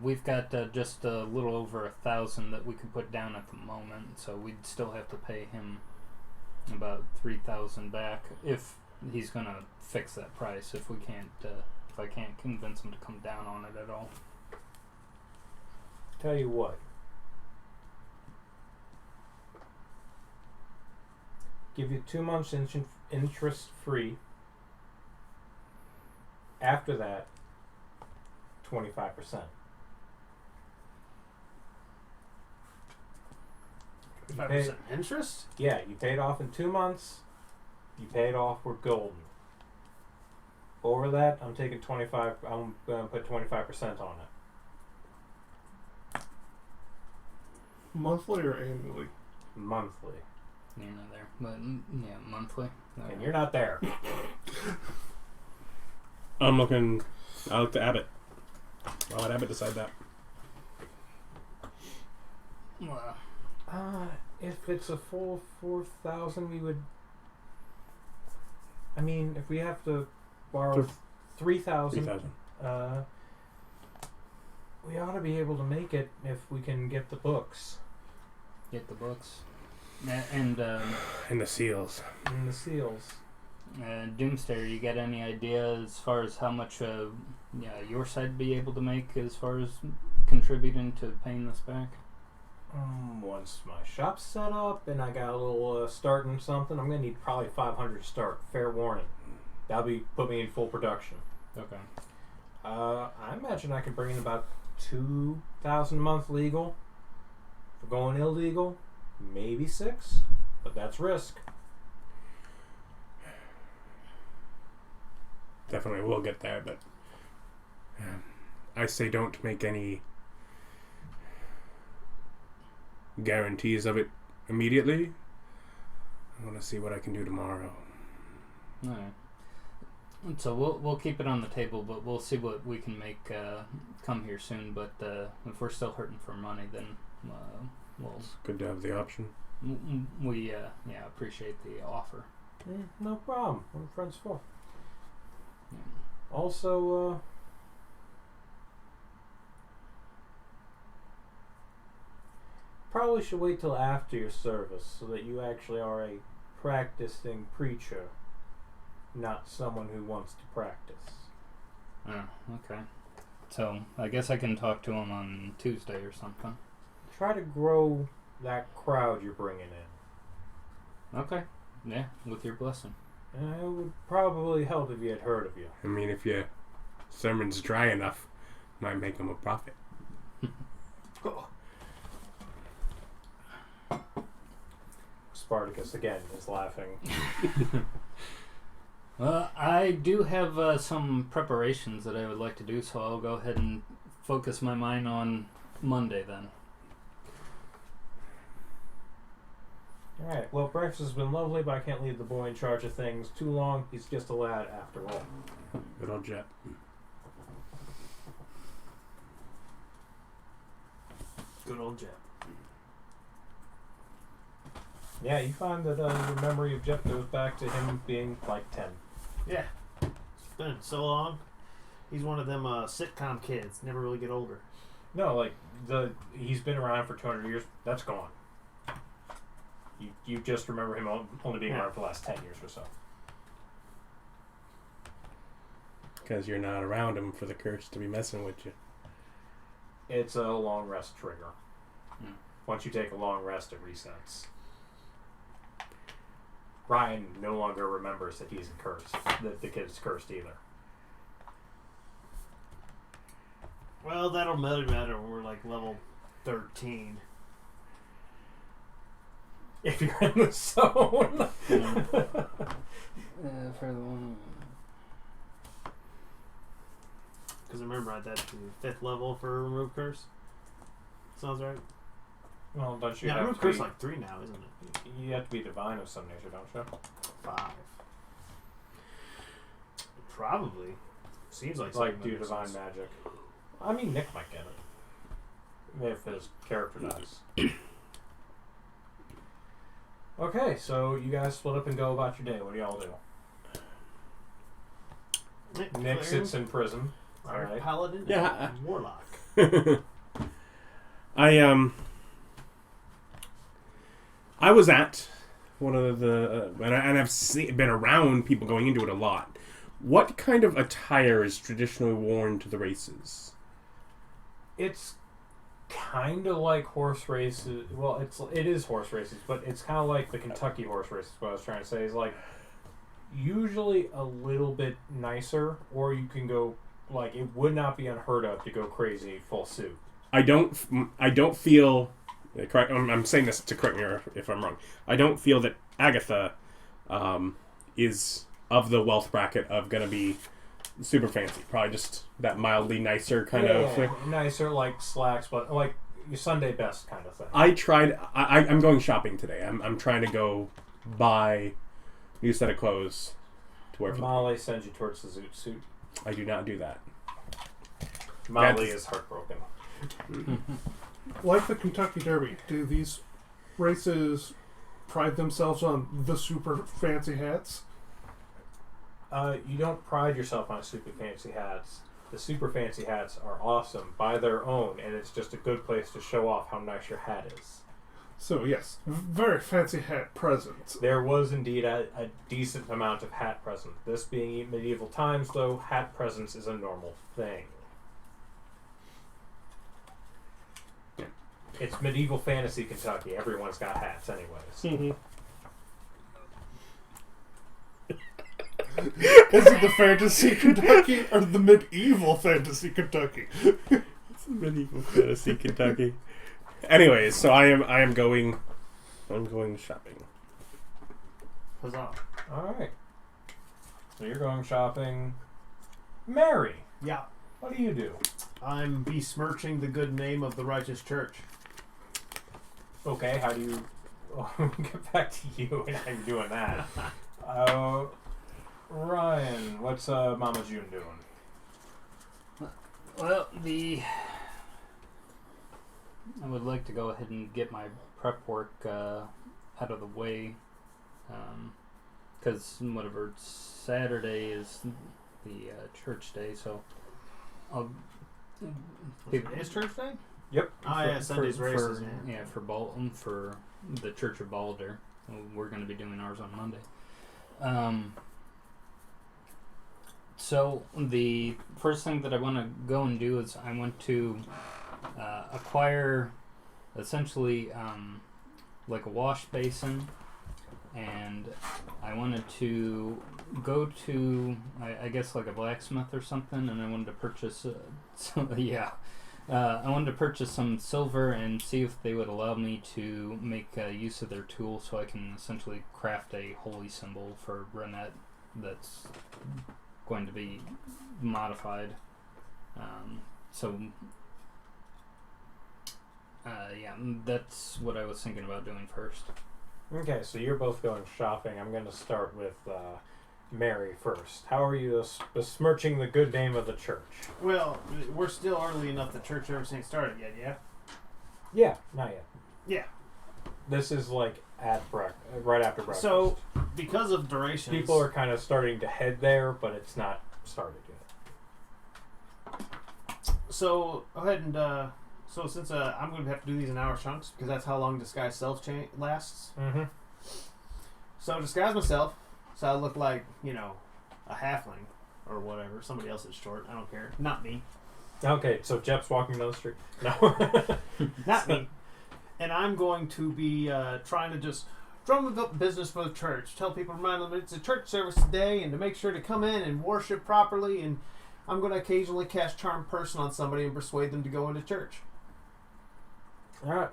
we've got just a little over 1,000 that we could put down at the moment, so we'd still have to pay him about 3,000 back if he's gonna fix that price. If I can't convince him to come down on it at all. Tell you what. Give you 2 months interest free. After that, 25%. 5% interest? Yeah, you paid off in 2 months. You paid off, we're golden. Over that, I'm taking 25. I'm gonna put 25% on it. Monthly or annually? Monthly. You're not there, but yeah, monthly. And you're not there. I look to Abbott. Why would Abbott decide that? Well, If it's a full 4,000, we would. I mean, if we have to borrow 3,000, 3,000. we ought to be able to make it if we can get the books get the books. And And the seals. and the seals. Doomsdayer, you got any idea as far as how much your side be able to make as far as contributing to paying this back? Once my shop's set up and I got a little starting something, I'm gonna need probably 500 to start. Fair warning. That'll put me in full production. Okay. I imagine I could bring in about 2,000 a month legal. If we're going illegal, maybe 6, but that's risk. definitely will get there, but I say don't make any guarantees of it immediately. I want to see what I can do tomorrow. All right. So we'll keep it on the table, but we'll see what we can make come here soon. But if we're still hurting for money, then we'll. It's good to have the option. We appreciate the offer. No problem. We're friends for. Yeah. Also, probably should wait till after your service so that you actually are a practicing preacher, not someone who wants to practice. Oh, okay. So I guess I can talk to him on Tuesday or something. Try to grow that crowd you're bringing in. Okay. Yeah, with your blessing. It would probably help if you had heard of you. I mean, if your sermon's dry enough, might make him a prophet. Spartacus again is laughing. I do have some preparations that I would like to do, so I'll go ahead and focus my mind on Monday then. Alright, well, breakfast has been lovely, but I can't leave the boy in charge of things too long. He's just a lad after all. Good old Jet. Good old Jet. Yeah, you find that your memory of Jeff goes back to him being like 10. Yeah. It's been so long. He's one of them sitcom kids. Never really get older. No, like, he's been around for 200 years. That's gone. You just remember him only being around for the last 10 years or so. Because you're not around him for the curse to be messing with you. It's a long rest trigger. Hmm. Once you take a long rest, it resets. Ryan no longer remembers that he's cursed, that the kid's cursed either. Well, that'll matter when we're like level 13. If you're in the zone. For the one. Because remember, I had that 5th level for Remove Curse. Sounds right. Well, don't you Yeah, have Remove to Curse be, like 3 now, isn't it? you have to be divine of some nature, don't you? 5. Probably. Seems like Like, something do that makes divine sense. magic. I mean, Nick might get it. If his character does. Okay, so you guys split up and go about your day. What do y'all do? Nick sits in prison. Our Alright. paladin Yeah. and warlock. I was at one of the and I've been around people going into it a lot. What kind of attire is traditionally worn to the races? It's kind of like horse races. Well, it is horse races, but it's kind of like the Kentucky horse races. What I was trying to say is like usually a little bit nicer, or you can go like it would not be unheard of to go crazy full suit. I don't feel. Correct. I'm saying this to correct me if I'm wrong. I don't feel that Agatha is of the wealth bracket of gonna be super fancy. Probably just that mildly nicer kind of thing. Nicer like slacks, but like your Sunday best kind of thing. I'm going shopping today. I'm trying to go buy a new set of clothes to wear. Molly sends you towards the zoot suit. I do not do that. Molly is heartbroken. Like the Kentucky Derby, do these races pride themselves on the super fancy hats? You don't pride yourself on super fancy hats. The super fancy hats are awesome by their own, and it's just a good place to show off how nice your hat is. So yes, very fancy hat present. There was indeed a decent amount of hat present. This being medieval times, though, hat presence is a normal thing. It's medieval fantasy Kentucky. Everyone's got hats anyways. Is it the fantasy Kentucky or the medieval fantasy Kentucky? It's medieval fantasy Kentucky. Anyways, so I'm going shopping. Huzzah. Alright. So you're going shopping. Mary, Yeah. what do you do? I'm besmirching the good name of the righteous church. Okay, how do you... get back to you and how you're doing that. Ryan, what's Mama June doing? Well, I would like to go ahead and get my prep work out of the way, because whatever Saturday is the church day, so I'll. Is church day? Yep. Oh yeah, Sunday's races. For for the Church of Balder. We're going to be doing ours on Monday. So the first thing that I want to go and do is I want to acquire essentially like a wash basin, and I wanted to go to I guess like a blacksmith or something, and I wanted to purchase I wanted to purchase some silver and see if they would allow me to make use of their tool so I can essentially craft a holy symbol for Renette that's going to be modified. That's what I was thinking about doing first. Okay, so you're both going shopping. I'm going to start with Mary first. How are you besmirching the good name of the church? Well, we're still early enough. The church ain't started yet. Yeah. Yeah, not yet. Yeah. This is like at right after breakfast. So, because of durations, people are kind of starting to head there, but it's not started yet. So go ahead and so since I'm going to have to do these in hour chunks because that's how long disguise self lasts. Mm-hmm. So disguise myself so I look like a halfling or whatever. Somebody else that's short. I don't care. Not me. Okay, so Jeff's walking down the street. No, not me. And I'm going to be trying to just drum up business for the church. Tell people, remind them it's a church service today, and to make sure to come in and worship properly. And I'm going to occasionally cast Charm Person on somebody and persuade them to go into church.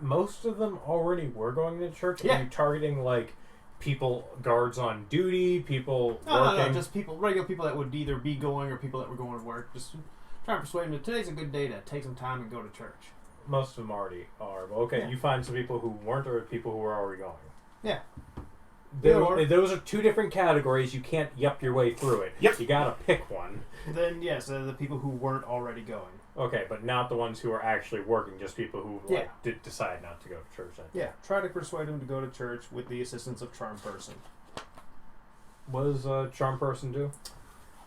Most of them already were going to church. Yeah. Are you targeting like people, guards on duty, people working? No, just people, regular people that would either be going or people that were going to work. Just try and persuade them that today's a good day to take some time and go to church. Most of them already are. But okay, Yeah. You find some people who weren't or people who were already going. Yeah. Those are two different categories. You can't yup your way through it. Yep. You gotta pick one. Then, yes, the people who weren't already going. Okay, but not the ones who are actually working, just people who did decide not to go to church then. Yeah, try to persuade them to go to church with the assistance of Charm Person. What does Charm Person do?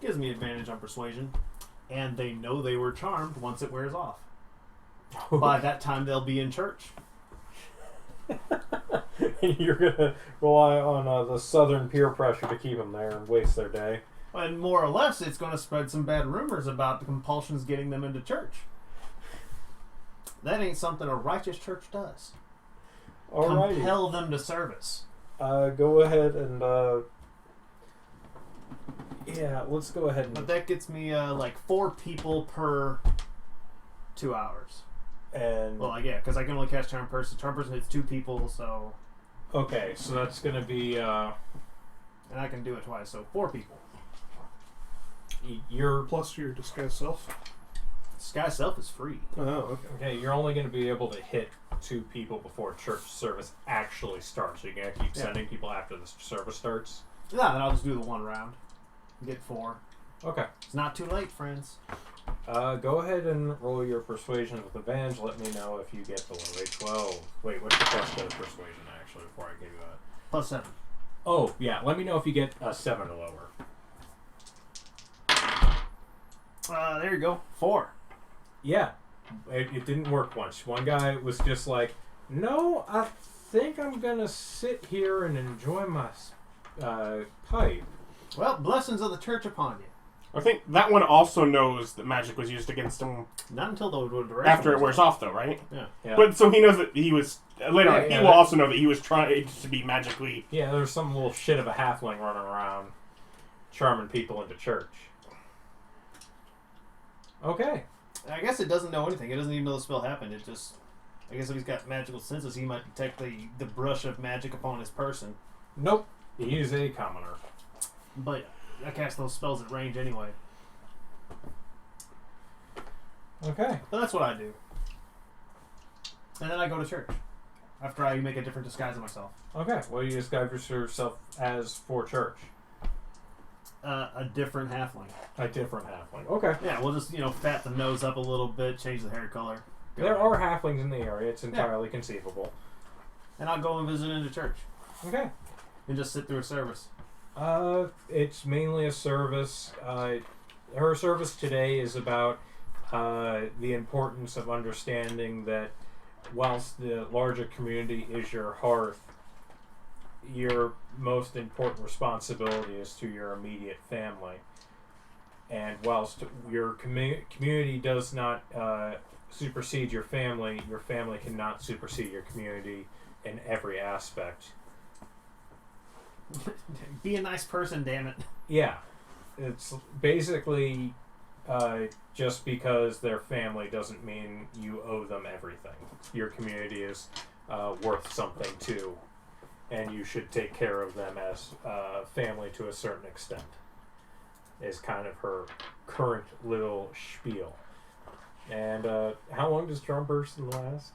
Gives me advantage on persuasion. And they know they were charmed once it wears off. By that time, they'll be in church. You're gonna rely on the southern peer pressure to keep them there and waste their day. And more or less, it's going to spread some bad rumors about the compulsions getting them into church. That ain't something a righteous church does. Alrighty. Compel them to service. Go ahead and let's go ahead and But that gets me like 4 people per 2 hours. and Well, because I can only cast Charm Person. Charm Person hits 2 people, so... okay, so that's gonna be And I can do it twice, so 4 people. you're Plus your disguise self. Sky Self is free. Oh, okay. okay. You're only gonna be able to hit 2 people before church service actually starts. So you're gonna keep sending people after the service starts. No, then I'll just do the 1 round. Get 4. Okay. It's not too late, friends. Go ahead and roll your persuasion with advantage. Let me know if you get below a 12. Wait, what's the plus to persuasion actually before I give you that? +7. Oh, yeah. Let me know if you get a 7 or lower. There you go. 4. Yeah. It didn't work once. One guy was just like, no, I think I'm going to sit here and enjoy my pipe. Well, blessings of the church upon you. I think that one also knows that magic was used against him Not until the duration after it wears off, though, right? Yeah. Yeah. But so he knows that he was later on. Yeah, He will also know that he was trying to be magically. Yeah, there's some little shit of a halfling running around charming people into church. Okay. I guess it doesn't know anything. It doesn't even know the spell happened. It just... I guess if he's got magical senses, he might detect the brush of magic upon his person. Nope. He is a commoner. But I cast those spells at range anyway. Okay. But that's what I do. And then I go to church after I make a different disguise of myself. Okay. What do you describe yourself as for church? A different halfling. A different halfling. Okay. Yeah, we'll just fat the nose up a little bit, change the hair color. There are halflings in the area. It's entirely conceivable. And I'll go and visit into church. Okay. And just sit through a service. It's mainly a service. Her service today is about the importance of understanding that whilst the larger community is your hearth, your most important responsibility is to your immediate family. And whilst your community does not supersede your family cannot supersede your community in every aspect. Be a nice person, damn it. Yeah. It's basically just because they're family doesn't mean you owe them everything. Your community is worth something too, and you should take care of them as family to a certain extent, is kind of her current little spiel. And how long does Charm Person last?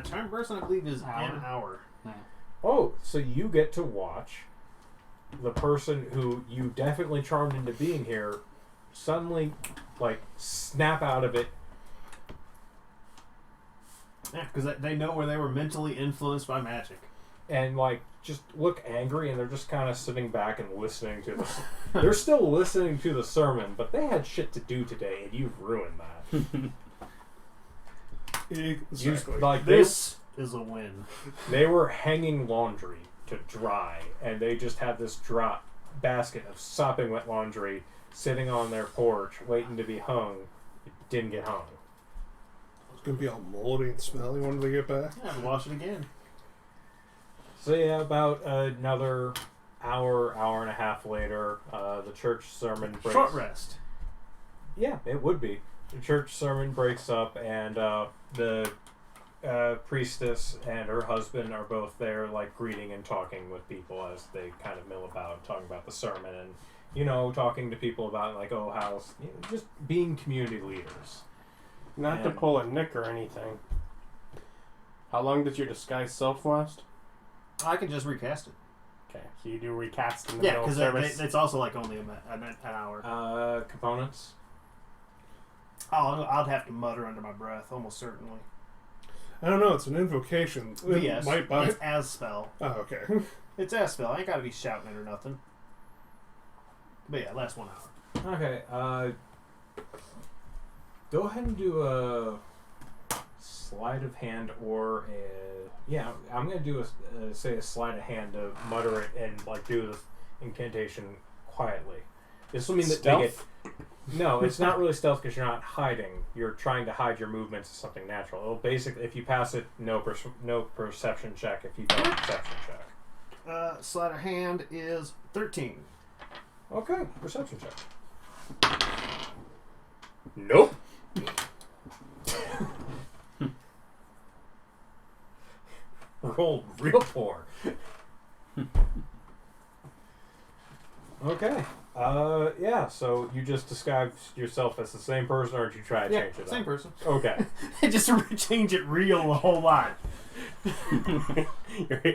Charm Person, I believe, is an hour. Yeah. Oh, so you get to watch the person who you definitely charmed into being here suddenly, snap out of it. Yeah, because they know where they were mentally influenced by magic. And, just look angry, and they're just kind of sitting back and listening to the... They're still listening to the sermon, but they had shit to do today, and you've ruined that. Exactly. This is a win. They were hanging laundry to dry, and they just had this drop basket of sopping wet laundry sitting on their porch, waiting to be hung. It didn't get hung. It's going to be all moldy and smelly when they get back. Yeah, wash it again. So yeah, about another hour and a half later, the church sermon breaks... Short rest. Yeah, it would be. The church sermon breaks up, and the priestess and her husband are both there, greeting and talking with people as they kind of mill about, talking about the sermon, and, talking to people about, how... just being community leaders. Not to pull a Nick or anything. How long does your disguise self last? I can just recast it. Okay, so you do recast in the Yeah, middle of because service. it's also only an hour. Components? Oh, I'd have to mutter under my breath, almost certainly. I don't know, it's an invocation. It Yes, might buy... it's as spell. Oh, okay. It's as spell. I ain't got to be shouting it or nothing. But yeah, last 1 hour. Okay, go ahead and do a sleight of hand or I'm going to do a sleight of hand to mutter it and do the incantation quietly. This will mean that Stealth? No, it's not really stealth because you're not hiding. You're trying to hide your movements as something natural. It'll basically, if you pass it, no perception check. If you don't, perception check. Sleight of hand is 13. Okay, perception check. Nope. Rolled real poor. Okay. So you just described yourself as the same person, or did you try to change it same up? person. Okay. Just change it real a whole lot.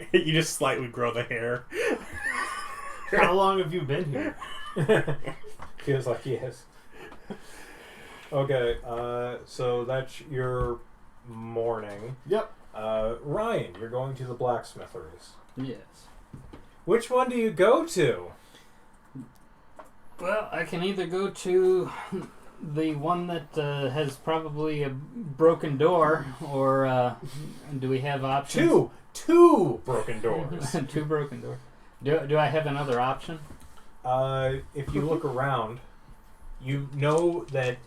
You just slightly grow the hair. How long have you been here? Feels like yes. Okay, so that's your morning. Yep. Ryan, you're going to the blacksmitheries. Yes. Which one do you go to? Well, I can either go to the one that has probably a broken door, or do we have options? Two broken doors. 2 broken doors. Do I have another option? If you look around, you know that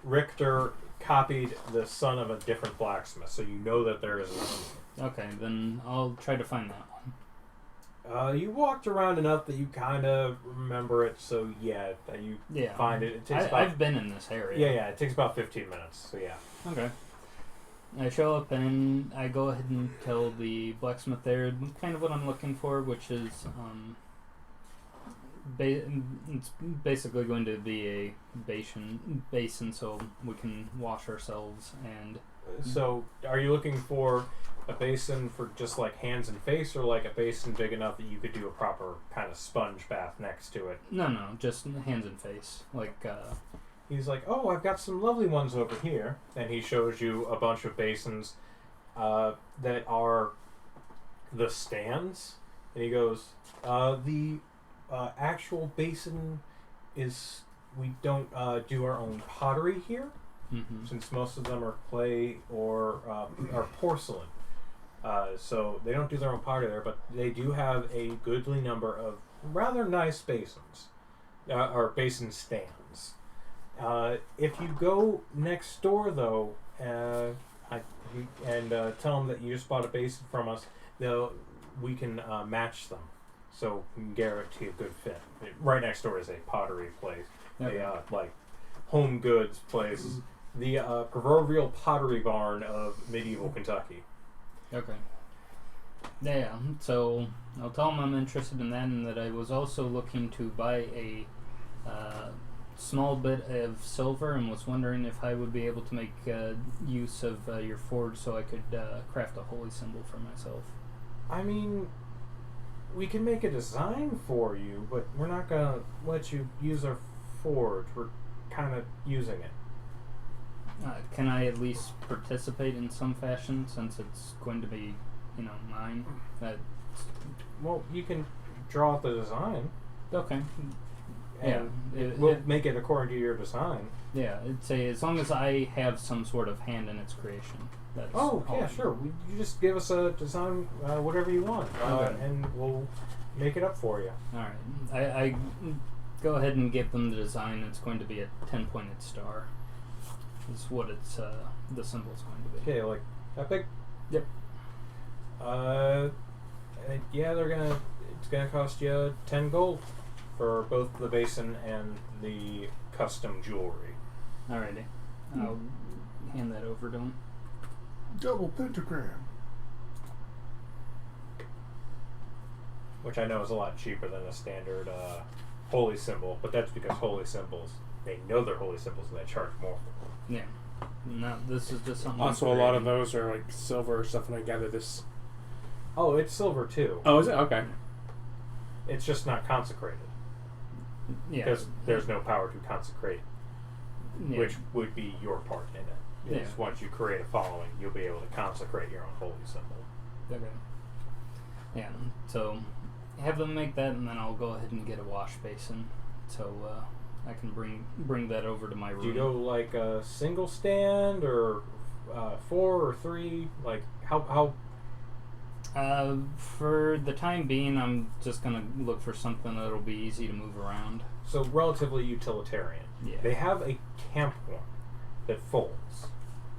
Richter copied the son of a different blacksmith, so you know that there is one. Okay, then I'll try to find that one. You walked around enough that you kind of remember it, so you find it. It takes I've been in this area. Yeah, it takes about 15 minutes, so yeah. Okay. I show up and I go ahead and tell the blacksmith there kind of what I'm looking for, which is It's basically going to be a basin, so we can wash ourselves and. So, are you looking for a basin for just like hands and face, or like a basin big enough that you could do a proper kind of sponge bath next to it? No, just hands and face. Like, He's like, oh, I've got some lovely ones over here. And he shows you a bunch of basins that are the stands. And he goes, the actual basin is, we don't do our own pottery here, since most of them are clay or are porcelain. So they don't do their own pottery there, but they do have a goodly number of rather nice basins, or basin stands. If you go next door, though, and tell them that you just bought a basin from us, we can match them, so we can guarantee a good fit. Right next door is a pottery place, a like home goods place, the proverbial pottery barn of medieval Kentucky. Okay. Yeah, so I'll tell them I'm interested in that, and that I was also looking to buy a small bit of silver, and was wondering if I would be able to make use of your forge so I could craft a holy symbol for myself. I mean, we can make a design for you, but we're not going to let you use our forge. We're kind of using it. Can I at least participate in some fashion, since it's going to be, mine? Well, you can draw out the design. Okay. And we'll make it according to your design. Yeah, it'd say as long as I have some sort of hand in its creation. That's Sure. You just give us a design, whatever you want, Okay. and we'll make it up for you. All right. I go ahead and give them the design. It's going to be a 10-pointed star. Is what it's the symbol's going to be. Okay, like that big. Yep. It's gonna cost you 10 gold for both the basin and the custom jewelry. Alrighty. I'll hand that over to him. Double pentagram. Which I know is a lot cheaper than a standard holy symbol, but that's because holy symbols, they know they're holy symbols and they charge more for them. Yeah. No, this is just something. Also, a lot of those are like silver or stuff, and I gather this. Oh, it's silver too. Oh, is it? Okay. It's just not consecrated. Yeah. Because there's no power to consecrate, Yeah. which would be your part in it. Is Yeah. once you create a following, you'll be able to consecrate your own holy symbol. Okay. Yeah. So have them make that, and then I'll go ahead and get a wash basin, so I can bring that over to my room. Do you go like a single stand or 4 or 3? Like how? For the time being, I'm just gonna look for something that'll be easy to move around. So relatively utilitarian. Yeah. They have a camp one that folds.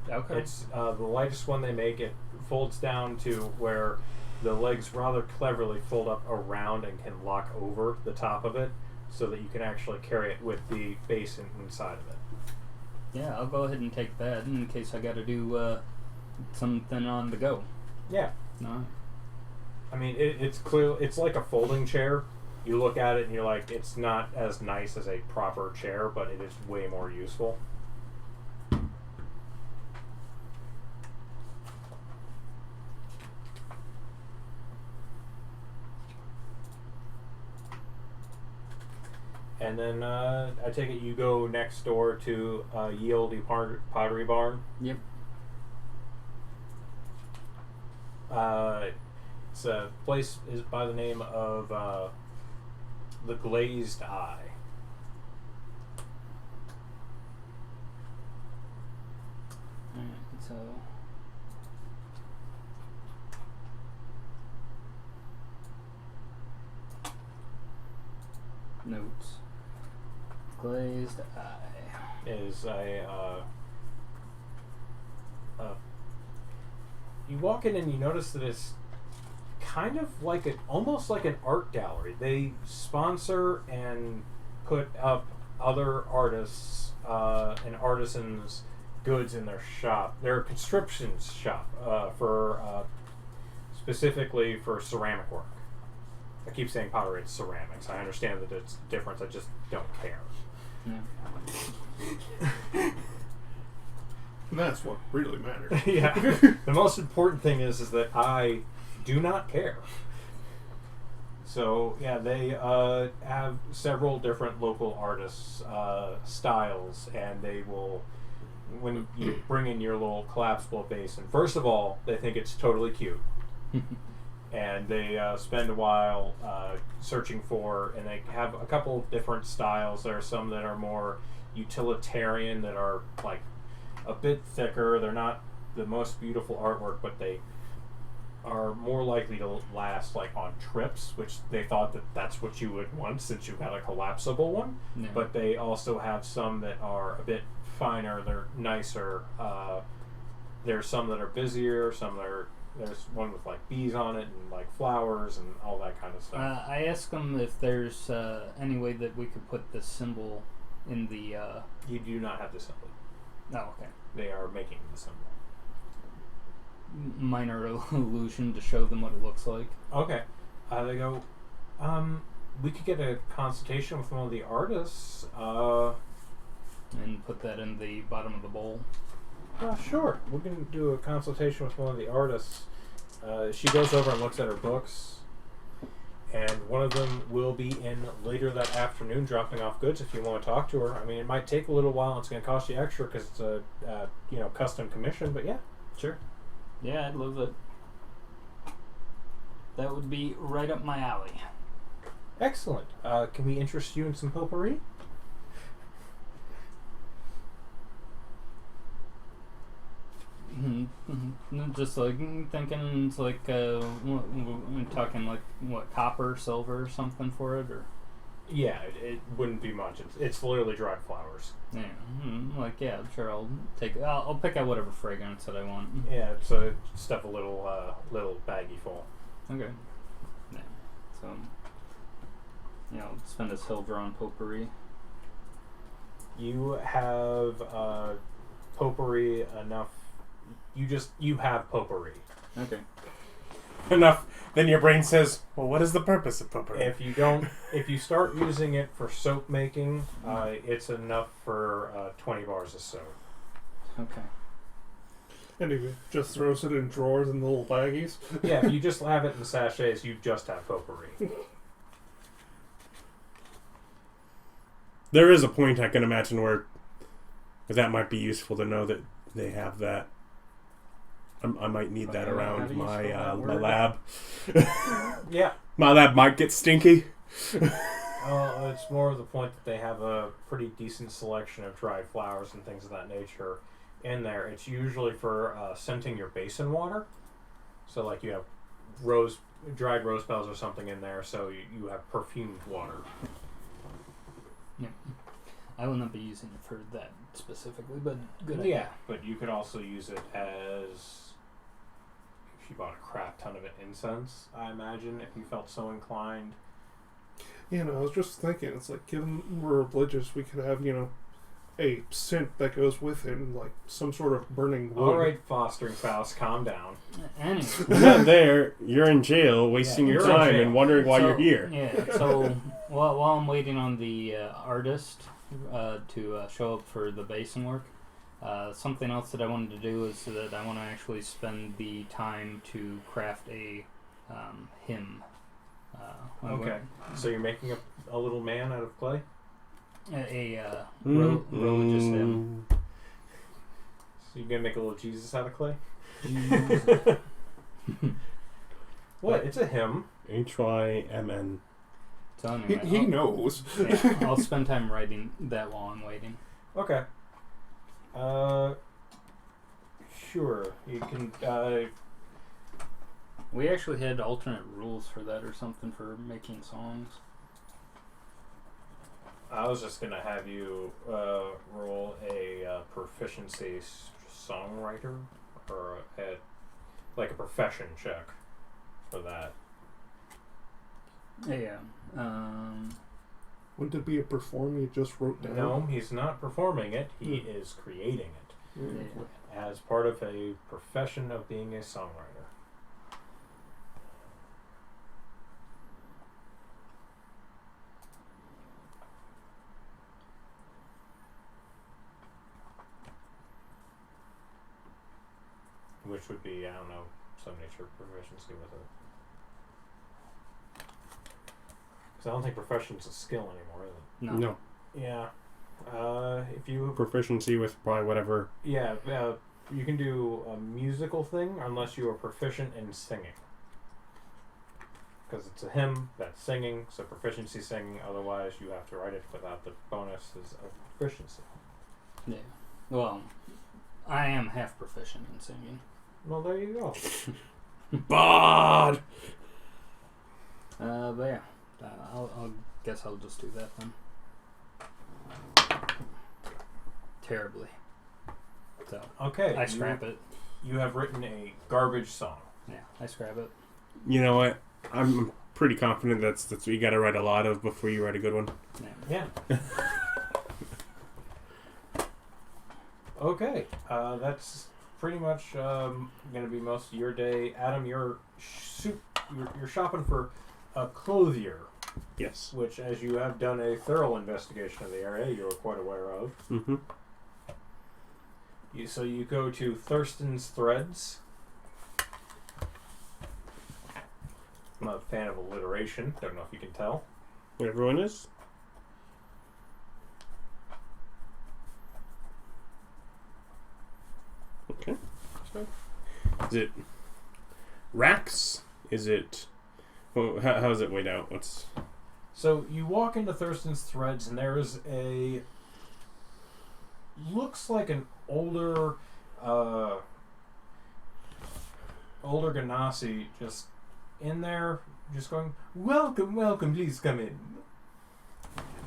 Okay. It's the lightest one they make. It folds down to where the legs rather cleverly fold up around and can lock over the top of it, so that you can actually carry it with the basin inside of it. Yeah, I'll go ahead and take that in case I got to do something on the go. Yeah. No. I mean, it's clear. It's like a folding chair. You look at it and you're like, it's not as nice as a proper chair, but it is way more useful. And then I take it you go next door to Ye Olde Pottery Barn. Yep. It's a place is by the name of the Glazed Eye. Alright, so notes. Glazed eye. Is you walk in and you notice that it's kind of like almost like an art gallery. They sponsor and put up other artists and artisans' goods in their shop. Their construction shop for specifically for ceramic work. I keep saying pottery, it's ceramics. I understand that it's different, I just don't care. Yeah. And that's what really matters. Yeah. The most important thing is that I do not care. So, yeah, they have several different local artists' styles, and they will, when you bring in your little collapsible basin, first of all, they think it's totally cute. And they spend a while searching for, and they have a couple of different styles. There are some that are more utilitarian, that are like a bit thicker. They're not the most beautiful artwork, but they are more likely to last like on trips, which they thought that that's what you would want since you got a collapsible one. Yeah. But they also have some that are a bit finer, they're nicer. There's some that are busier, some that are, there's one with like bees on it and like flowers and all that kind of stuff. I asked them if there's any way that we could put the symbol in the. You do not have the symbol. Oh, okay. They are making the symbol. Minor illusion to show them what it looks like. Okay. They go, we could get a consultation with one of the artists. And put that in the bottom of the bowl. Sure. We're going to do a consultation with one of the artists. She goes over and looks at her books. And one of them will be in later that afternoon dropping off goods if you want to talk to her. I mean, it might take a little while and it's going to cost you extra because it's a custom commission, but yeah. Sure. Yeah, I'd love it. That would be right up my alley. Excellent. Can we interest you in some potpourri? Just like thinking, it's like we're talking like what, copper, silver, or something for it, or Yeah, it wouldn't be much. It's literally dried flowers. yeah, like yeah, sure. I'll pick out whatever fragrance that I want. Yeah, so stuff a little baggy full. Okay. Yeah. So spend a silver on potpourri. You have potpourri enough. You have potpourri. Okay. Enough. Then your brain says, well, what is the purpose of potpourri? If you start using it for soap making, it's enough for 20 bars of soap. Okay. And he just throws it in drawers in the little baggies. Yeah, if you just have it in sachets, you just have potpourri. There is a point I can imagine where that might be useful to know that they have that. I might need that around my lab. Yeah. My lab might get stinky. It's more of the point that they have a pretty decent selection of dried flowers and things of that nature in there. It's usually for scenting your basin water. So like you have dried rose petals or something in there, so you have perfumed water. Yeah. I will not be using it for that specifically, but good Yeah, idea. but you could also use it as if you bought a crap ton of incense, I imagine, if you felt so inclined. I was just thinking, it's like, given we're religious, we could have, a scent that goes with it, and like some sort of burning wood. Alright, fostering Faust, calm down. Anyway. You're not there. You're in jail, wasting Yeah, your you're in time jail. and wondering why So, you're here. Yeah, so while I'm waiting on the artist to show up for the basin work, something else that I wanted to do is that I want to actually spend the time to craft a hymn. Okay, so you're making a little man out of clay? Religious hymn. So you're gonna make a little Jesus out of clay? Jesus. What? It's a hymn. HYMN. So anyway, He knows. I'll spend time writing that while I'm waiting. Okay. Sure. You can. We actually had alternate rules for that or something for making songs. I was just gonna have you roll a proficiency songwriter or like a profession check for that. Yeah. Wouldn't it be a perform you just wrote down? No, he's not performing it. He is creating it as part of a profession of being a songwriter. don't know some nature proficiency with it. Because I don't think proficiency is a skill anymore, is it? No. Yeah. If you Proficiency with probably whatever. yeah, you can do a musical thing unless you are proficient in singing. Because it's a hymn that's singing, so proficiency singing. Otherwise, you have to write it without the bonuses of proficiency. Yeah. Well, I am half proficient in singing. Well, there you go. Bard! But yeah, I'll guess I'll just do that then. Terribly. So Okay. I scrap it. You have written a garbage song. Yeah, I scrap it. You know what? I'm pretty confident that's what you gotta write a lot of before you write a good one. Yeah. Okay. That's pretty much going to be most of your day. Adam, you're shopping for a clothier, Yes. which, as you have done a thorough investigation of the area, you're quite aware of. Mm-hmm. So you go to Thurston's Threads. I'm not a fan of alliteration. Don't know if you can tell. Everyone is? Okay. Is it racks? Is it... Well, how is it weighed out? What's... So you walk into Thurston's Threads, and there is a... Looks like an older Ganassi just in there, just going, "Welcome, welcome, please come in.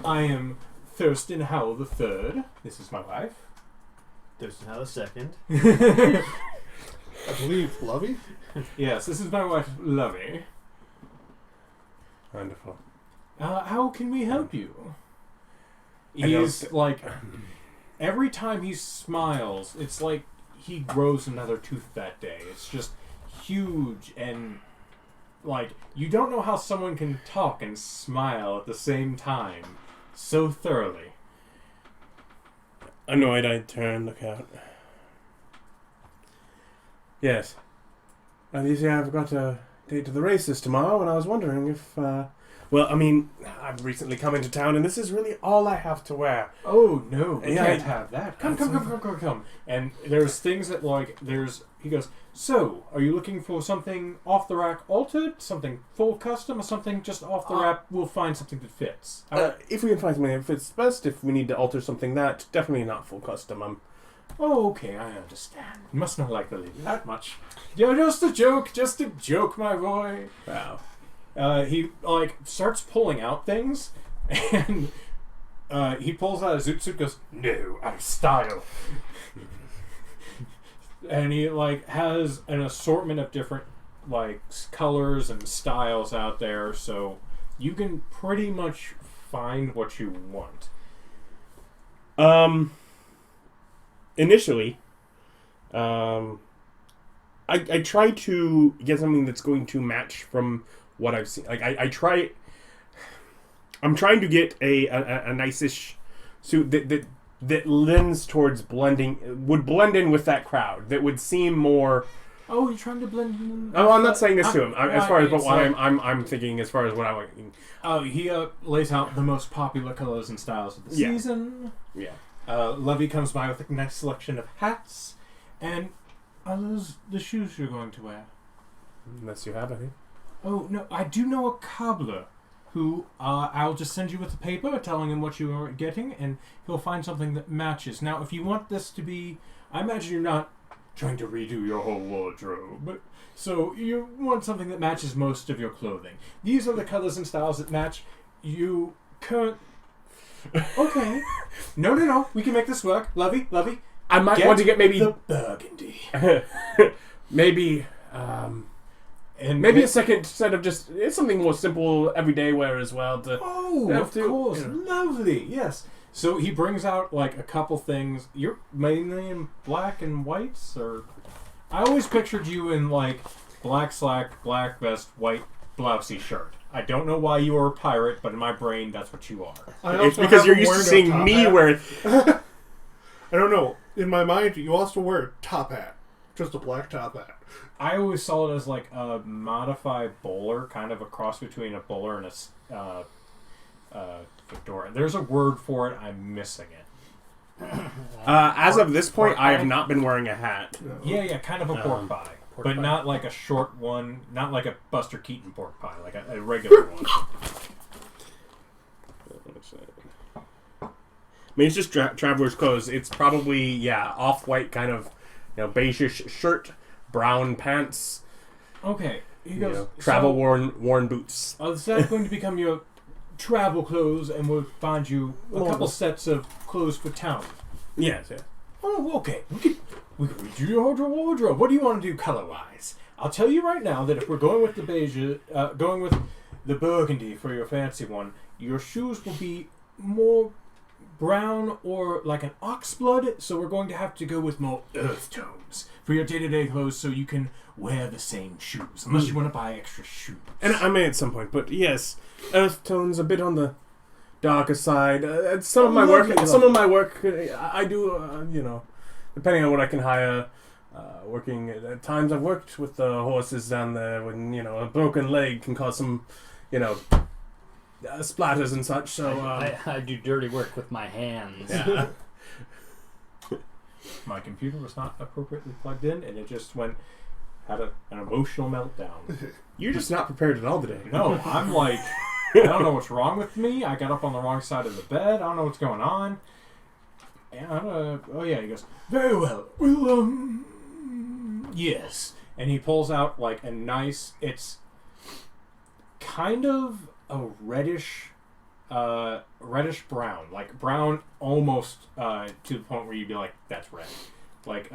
I am Thurston Howell the Third. This is my wife." Thurston Howell II. I believe Lovey. Yes, this is my wife, Lovey. Wonderful. How can we help you? I He's don't- like, every time he smiles, it's like he grows another tooth that day. It's just huge, and like, you don't know how someone can talk and smile at the same time so thoroughly. Annoyed, I turn, look out. Yes. You see, I've got a date to the races tomorrow, and I was wondering if, well, I mean, I've recently come into town, and this is really all I have to wear. Oh no, we Yeah, can't have that. Come. And there's things that he goes, "So, are you looking for something off the rack altered, something full custom, or something just off the rack? We'll find something that fits." If we can find something that fits best, if we need to alter something that, definitely not full custom. Oh, okay, I understand. You must not like the lady that much. Yeah, just a joke, my boy. Wow. He starts pulling out things, and he pulls out a zoot suit. Goes, "No, out of style." And he has an assortment of different colors and styles out there, so you can pretty much find what you want. Initially, I try to get something that's going to match from what I've seen. I'm trying to get a nice-ish suit that lends towards would blend in with that crowd, that would seem more... Oh, you're trying to blend in? Oh, I'm not saying this to him. As far as what it's I'm thinking, as far as what I want. Oh, he lays out the most popular colors and styles of the Yeah. season. Yeah. Lovey comes by with a nice selection of hats. And are those the shoes you're going to wear? Unless you have any. Oh, no, I do know a cobbler who I'll just send you with the paper telling him what you are getting, and he'll find something that matches. Now, if you want this to be... I imagine you're not trying to redo your whole wardrobe. So you want something that matches most of your clothing. These are the colors and styles that match you current... Okay. No. We can make this work. Lovey. I might want to get maybe... the burgundy. maybe... And maybe a second set of just... It's something more simple, everyday wear as well. Of course. You know. Lovely. Yes. So he brings out a couple things. You're mainly in black and whites, or... I always pictured you in black slack, black vest, white blousey shirt. I don't know why you are a pirate, but in my brain, that's what you are. It's because you're used to seeing me wear... I don't know. In my mind, you also wear a top hat. Just a black top hat. I always saw it as like a modified bowler, kind of a cross between a bowler and a fedora. There's a word for it. I'm missing it. As of this point, pork I have pie? not been wearing a hat. No. Yeah, kind of a pork pie. Pork But pie. not like a short one, not like a Buster Keaton pork pie, like a regular one. I mean, it's just traveler's clothes. It's probably, off-white kind of, beige-ish shirt, brown pants, Okay, he goes, travel so, worn boots. is that going to become your travel clothes, and we'll find you a couple sets of clothes for town? Yes, yeah. Oh, okay. We can read you your whole wardrobe. What do you want to do color-wise? I'll tell you right now that if we're going with the beige, going with the burgundy for your fancy one, your shoes will be more brown or like an oxblood, so we're going to have to go with more earth tones for your day-to-day clothes so you can wear the same shoes, unless you want to buy extra shoes. And I may at some point, but yes, earth tones a bit on the darker side. Some of my work, I do, depending on what I can hire. Working at times, I've worked with the horses down there when a broken leg can cause some, splatters and such. So I do dirty work with my hands. yeah. My computer was not appropriately plugged in, and it just had an emotional meltdown. You're just not prepared at all today. No, I'm like, I don't know what's wrong with me. I got up on the wrong side of the bed. I don't know what's going on. And he goes, very well. Well, yes. And he pulls out like a nice, it's kind of a reddish brown, like brown almost to the point where you'd be like, that's red. Like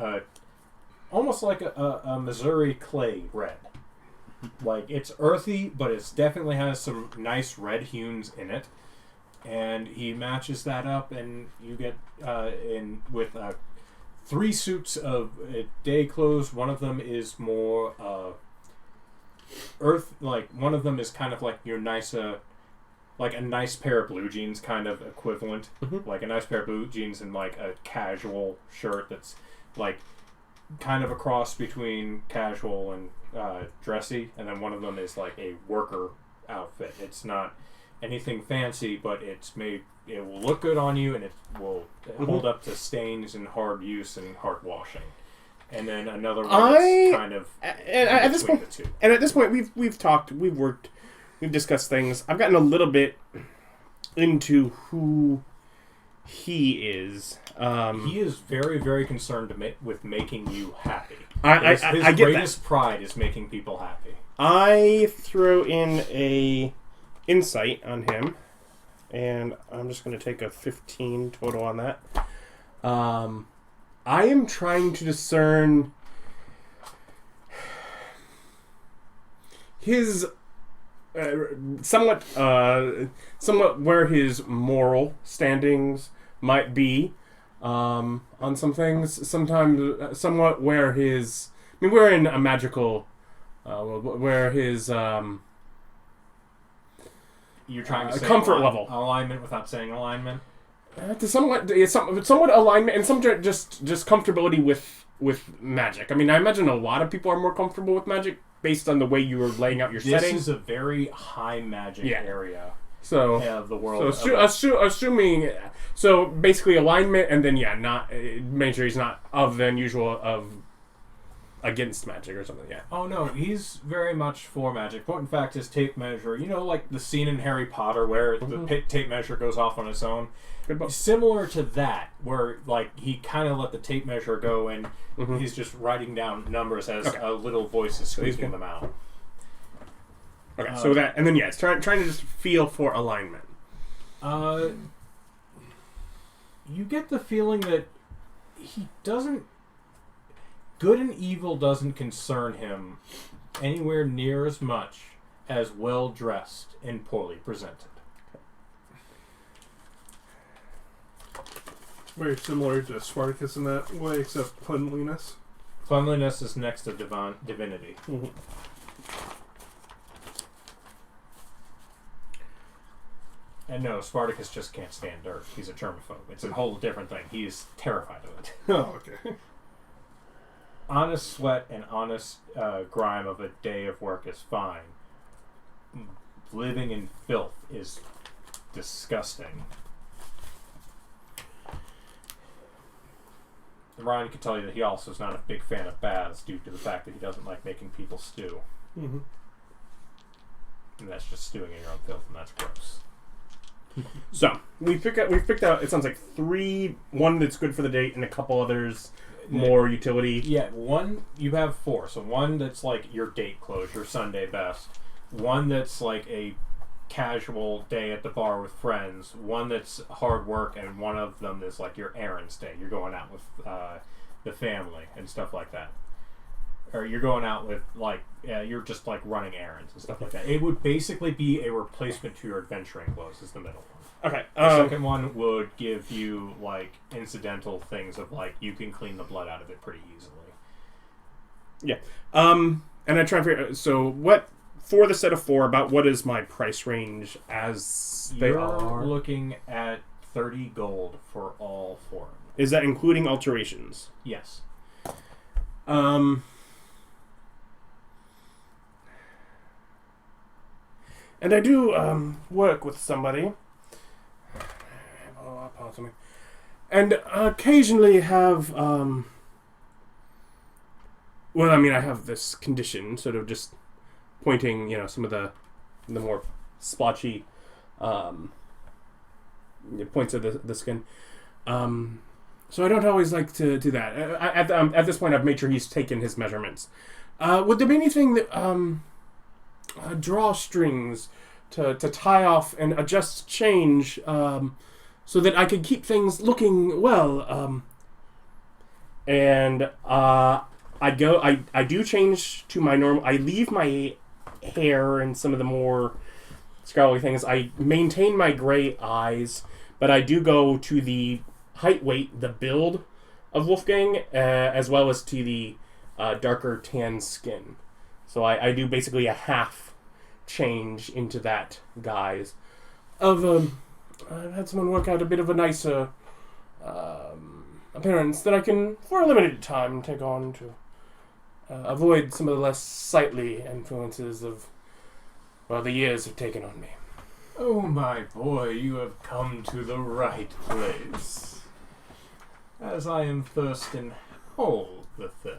almost like a Missouri clay red. Like it's earthy, but it definitely has some nice red hues in it. And he matches that up, and you get in with 3 suits of day clothes. One of them is more earth, like one of them is kind of like your nice, like a nice pair of blue jeans kind of equivalent, like a nice pair of blue jeans and like a casual shirt that's like kind of a cross between casual and dressy, and then one of them is like a worker outfit. It's not anything fancy, but it will look good on you, and it will hold up to stains and hard use and hard washing. And then another one that's kind of at this point, the two. And at this point, we've talked, we've worked, we've discussed things. I've gotten a little bit into who he is. He is very, very concerned with making you happy. I get greatest pride is making people happy. I throw in a insight on him, and I'm just going to take a 15 total on that. I am trying to discern his somewhat where his moral standings might be on some things. Sometimes somewhat where his, I mean, we're in a magical where his You're trying to say comfort level, alignment without saying alignment. To somewhat alignment and some just comfortability with magic. I mean, I imagine a lot of people are more comfortable with magic based on the way you are laying out your setting. This is a very high magic area of the world. So assuming, so basically alignment, and then not make sure he's not of the unusual of against magic or something. Yeah. Oh no, he's very much for magic. But in fact, his tape measure, like the scene in Harry Potter where the tape measure goes off on its own. Similar to that, where like he kind of let the tape measure go, and he's just writing down numbers as a little voice is squeaking them out. Okay, so that, and then it's trying to just feel for alignment. You get the feeling that he doesn't. Good and evil doesn't concern him anywhere near as much as well dressed and poorly presented. Very similar to Spartacus in that way, except cleanliness. Cleanliness is next to divinity. And no, Spartacus just can't stand dirt. He's a germaphobe. It's a whole different thing. He's terrified of it. Oh, okay. honest sweat and honest grime of a day of work is fine. Living in filth is disgusting. Ryan can tell you that he also is not a big fan of baths due to the fact that he doesn't like making people stew. Mm-hmm. And that's just stewing in your own filth, and that's gross. So we've picked out. It sounds like 3. One that's good for the date, and a couple others more utility. Yeah, one you have 4. So one that's like your date clothes, your Sunday best. One that's like a casual day at the bar with friends. One that's hard work, and one of them is like your errands day. You're going out with the family and stuff like that. Or you're going out with you're just like running errands and stuff like that. It would basically be a replacement to your adventuring clothes. Is the middle one. Okay. The second one would give you like incidental things of like you can clean the blood out of it pretty easily. Yeah. And I try and figure out, so what for the set of 4, about what is my price range as they You're are? looking at 30 gold for all 4. Is that including alterations? Yes. And I do work with somebody. Oh, pardon me. And occasionally have well, I mean, I have this condition, sort of just pointing, some of the more splotchy points of the skin. So I don't always like to do that. At this point, I've made sure he's taken his measurements. Would there be anything that drawstrings to tie off and adjust change so that I could keep things looking well? And I do change to my normal. I leave my hair and some of the more scarlet things. I maintain my gray eyes, but I do go to the height, weight, the build of Wolfgang, as well as to the darker tan skin. So I do basically a half change into that guise. I've had someone work out a bit of a nicer appearance that I can, for a limited time, take on to avoid some of the less sightly influences of, the years have taken on me. Oh my boy, you have come to the right place. As I am Thurston Hole the Third.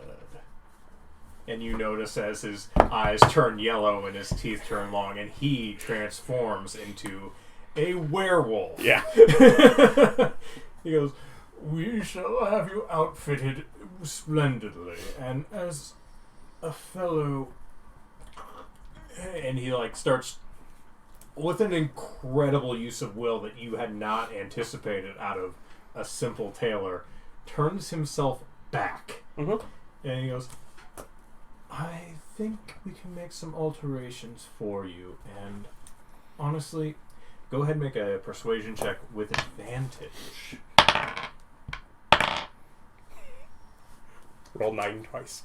And you notice as his eyes turn yellow and his teeth turn long, and he transforms into a werewolf. Yeah. He goes, "We shall have you outfitted splendidly, and as a fellow..." And he starts with an incredible use of will that you had not anticipated out of a simple tailor, turns himself back. Mm-hmm. And he goes, "I think we can make some alterations for you, and honestly, go ahead and make a persuasion check with advantage." Roll 9 twice.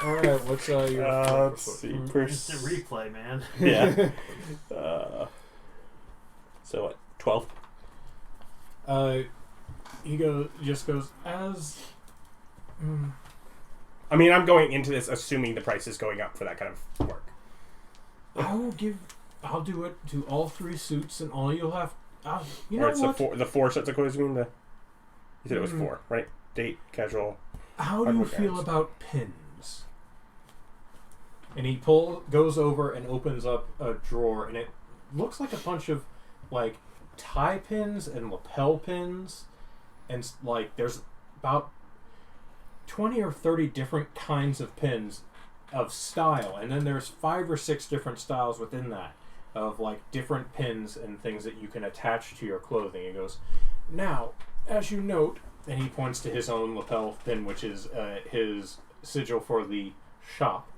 Alright, what's your let's see. Instant replay, man. Yeah. So what? 12? He just goes, as... I mean, I'm going into this assuming the price is going up for that kind of work. I'll do it to all 3 suits, and all you'll have... you know Or it's what? the 4 sets of clothes, you mean? You said it was 4, right? Date, casual... How do you feel about pins? And he goes over and opens up a drawer, and it looks like a bunch of tie pins and lapel pins, and there's about 20 or 30 different kinds of pins of style, and then there's 5 or 6 different styles within that of different pins and things that you can attach to your clothing. He goes, "Now, as you note," and he points to his own lapel pin, which is his sigil for the shop,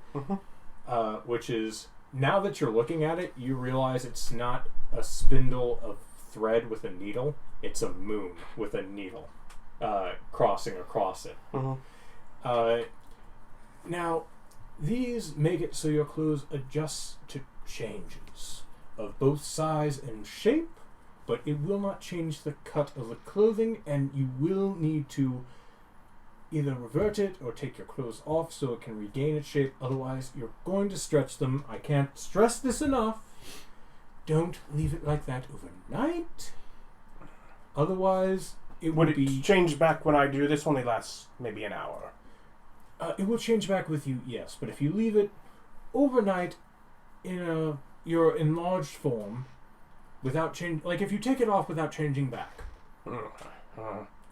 which is, now that you're looking at it, you realize it's not a spindle of thread with a needle, it's a moon with a needle crossing across it. Now, these make it so your clothes adjust to changes of both size and shape, but it will not change the cut of the clothing, and you will need to either revert it or take your clothes off so it can regain its shape. Otherwise, you're going to stretch them. I can't stress this enough. Don't leave it like that overnight. Otherwise, it Would will be... it change back when I do this? Only lasts maybe an hour. It will change back with you, yes. But if you leave it overnight in your enlarged form, without change... Like, if you take it off without changing back,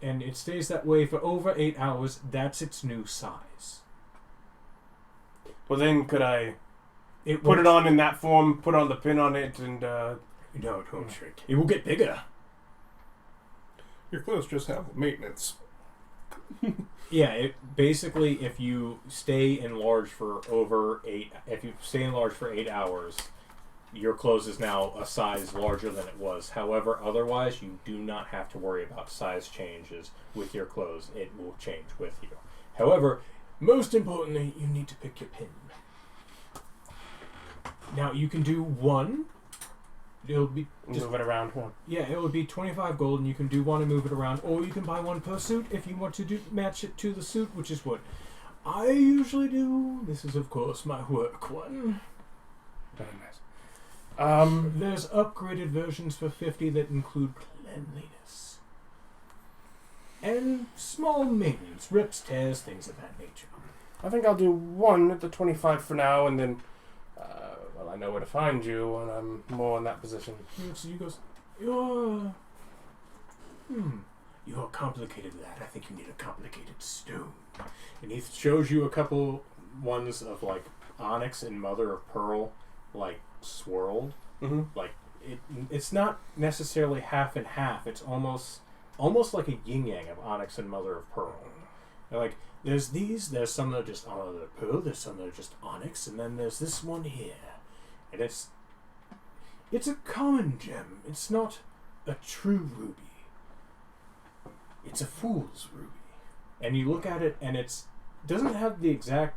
and it stays that way for over 8 hours, that's its new size. Well, then could I It put won't- it on in that form, put on the pin on it, and No, it won't shrink. It will get bigger. Your clothes just have maintenance. Yeah, it basically, if you stay enlarged for if you stay enlarged for 8 hours, your clothes is now a size larger than it was. However, otherwise, you do not have to worry about size changes with your clothes. It will change with you. However, most importantly, you need to pick your pin. Now, you can do one. It'll be just, move it around. Yeah. it would be 25 gold, and you can do one and move it around, or you can buy one per suit if you want to match it to the suit, which is what I usually do. This is, of course, my work one. Very nice. There's upgraded versions for 50 that include cleanliness and small maintenance, rips, tears, things of that nature. I think I'll do one at the 25 for now, and then, well, I know where to find you when I'm more in that position. So you goes, you're complicated, lad. I think you need a complicated stone. And he shows you a couple ones of like onyx and mother of pearl, like swirled. Mm-hmm. Like it's not necessarily half and half. It's almost like a yin yang of onyx and mother of pearl. And like there's some that are just mother of pearl. There's some that are just onyx, and then there's this one here, and it's a common gem. It's not a true ruby. It's a fool's ruby. And you look at it, and doesn't have the exact...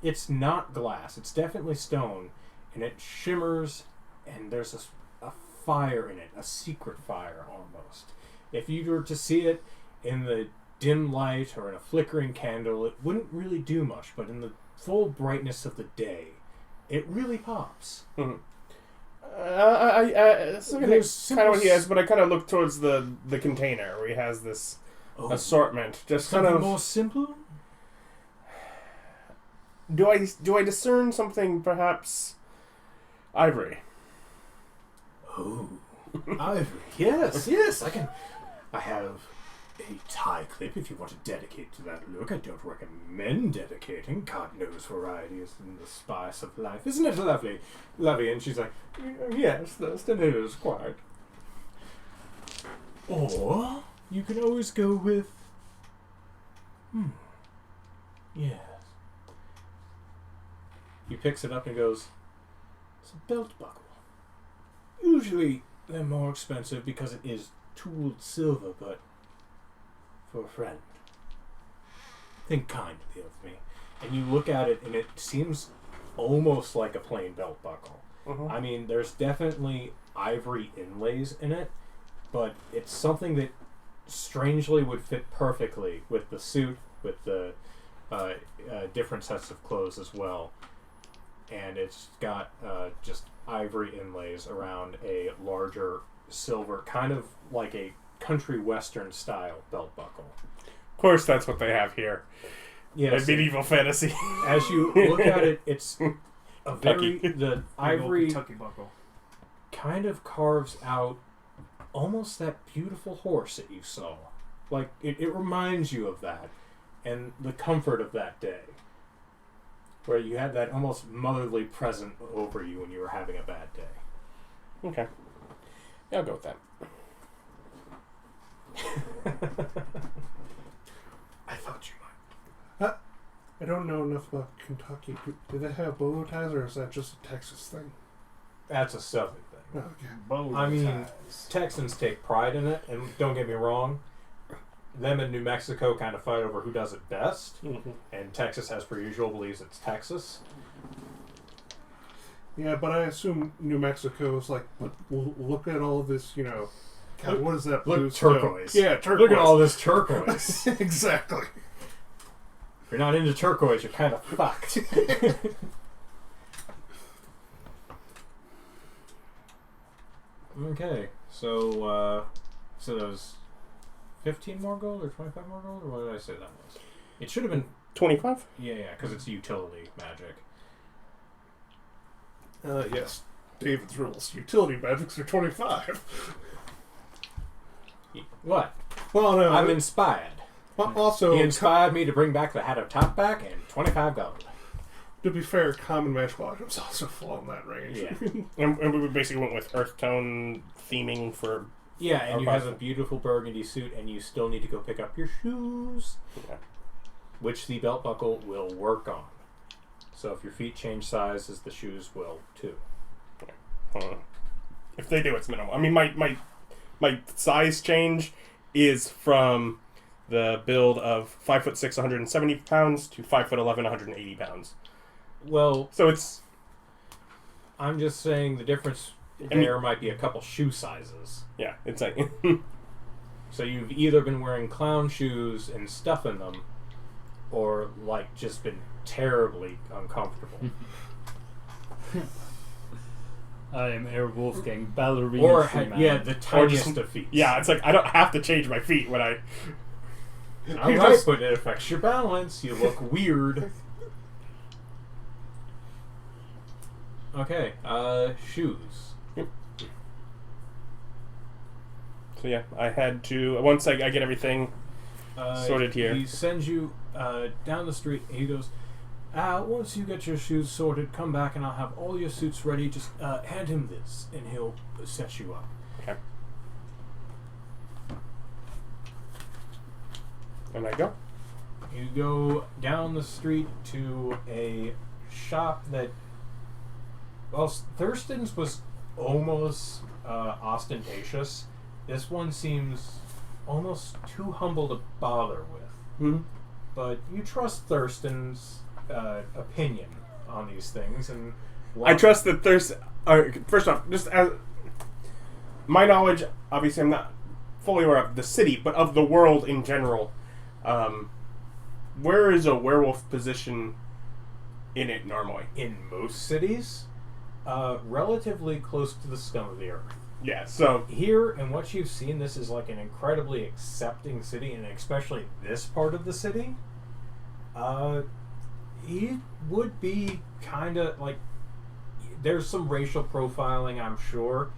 It's not glass. It's definitely stone. And it shimmers, and there's a fire in it. A secret fire, almost. If you were to see it in the dim light or in a flickering candle, it wouldn't really do much. But in the full brightness of the day, it really pops. Mm-hmm. That's kind of what he has, but I kind of look towards the container where he has this assortment. Just Something kind of more simple? Do I discern something, perhaps ivory? Oh, ivory. Yes, I can. I have a tie clip if you want to dedicate to that look. I don't recommend dedicating. God knows variety is in the spice of life. Isn't it lovely? Lovely. And she's like, yes, Thurston is quite. Or you can always go with, yes. He picks it up and goes, it's a belt buckle. Usually they're more expensive because it is tooled silver, but for a friend, think kindly of me. And you look at it and it seems almost like a plain belt buckle. Mm-hmm. I mean, there's definitely ivory inlays in it, but it's something that strangely would fit perfectly with the suit, with the different sets of clothes as well. And it's got just ivory inlays around a larger silver, kind of like a country western style belt buckle. Of course, that's what they have here. Yes, In medieval fantasy. as you look at it, it's a very the ivory Kentucky buckle. kind of carves out almost that beautiful horse that you saw. Like it reminds you of that and the comfort of that day, where you had that almost motherly present over you when you were having a bad day. Okay. Yeah, I'll go with that. I thought you might. I don't know enough about Kentucky. Do they have bolo ties, or is that just a Texas thing? That's a southern thing. Okay. I mean, Texans take pride in it, and don't get me wrong, them in New Mexico kind of fight over who does it best, Mm-hmm. and Texas, as per usual, believes it's Texas. Yeah, but I assume New Mexico is like, look at all of this, God, what is that blue Look, stone? turquoise. Yeah, turquoise. Look at all this turquoise. Exactly. If you're not into turquoise, you're kind of fucked. Okay, so that was 15 more gold or 25 more gold, or what did I say that was? It should have been 25? Yeah, because it's utility magic. Yes. David's rules. Utility magics are 25. What? Well, no. I'm inspired. Also, He inspired me to bring back the hat of top back and 25 gold. to be fair, common magical items also fall in that range. Yeah. And we basically went with earth tone theming for... Yeah, and Our you have a basin. beautiful burgundy suit, and you still need to go pick up your shoes, Yeah. which the belt buckle will work on. So if your feet change sizes, the shoes will too. If they do, it's minimal. I mean, my size change is from the build of 5'6", 170 pounds to 5'11", 180 pounds. Well, So it's... I'm just saying the difference there might be a couple shoe sizes. Yeah, it's like... So you've either been wearing clown shoes and stuff in them, or like just been terribly uncomfortable. I am Herr Wolfgang, ballerina Or Freeman. yeah, the tiniest of feet. Yeah, it's like I don't have to change my feet when I... Alright, but it affects your balance. You look weird. Okay, shoes. So yeah, I had to... Once I get everything sorted here. He sends you down the street. He goes, once you get your shoes sorted, come back and I'll have all your suits ready. Just hand him this and he'll set you up. Okay. And I go. You go down the street to a shop that... Well, Thurston's was almost ostentatious. This one seems almost too humble to bother with. Mm-hmm. But you trust Thurston's opinion on these things, and I trust that there's... first off, just as... My knowledge, obviously I'm not fully aware of the city, but of the world in general. Where is a werewolf position in it normally? in most cities, relatively close to the scum of the earth. Yeah, so... Here, and what you've seen, this is like an incredibly accepting city, and especially this part of the city. He would be kind of like... There's some racial profiling, I'm sure,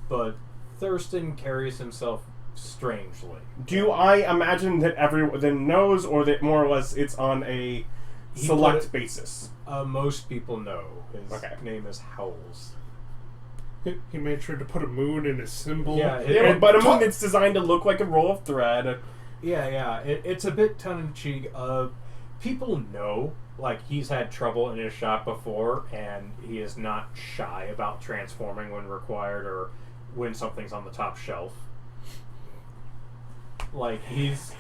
but Thurston carries himself strangely. Do I imagine that everyone knows, or that more or less it's on a He select put- basis? Most people know. His Okay. name is Howells. He made sure to put a moon in his symbol. Yeah, Yeah, but a moon that's designed to look like a roll of thread. Yeah. It's a bit tongue-in-cheek. People know, like, he's had trouble in his shop before, and he is not shy about transforming when required or when something's on the top shelf. Like, he's...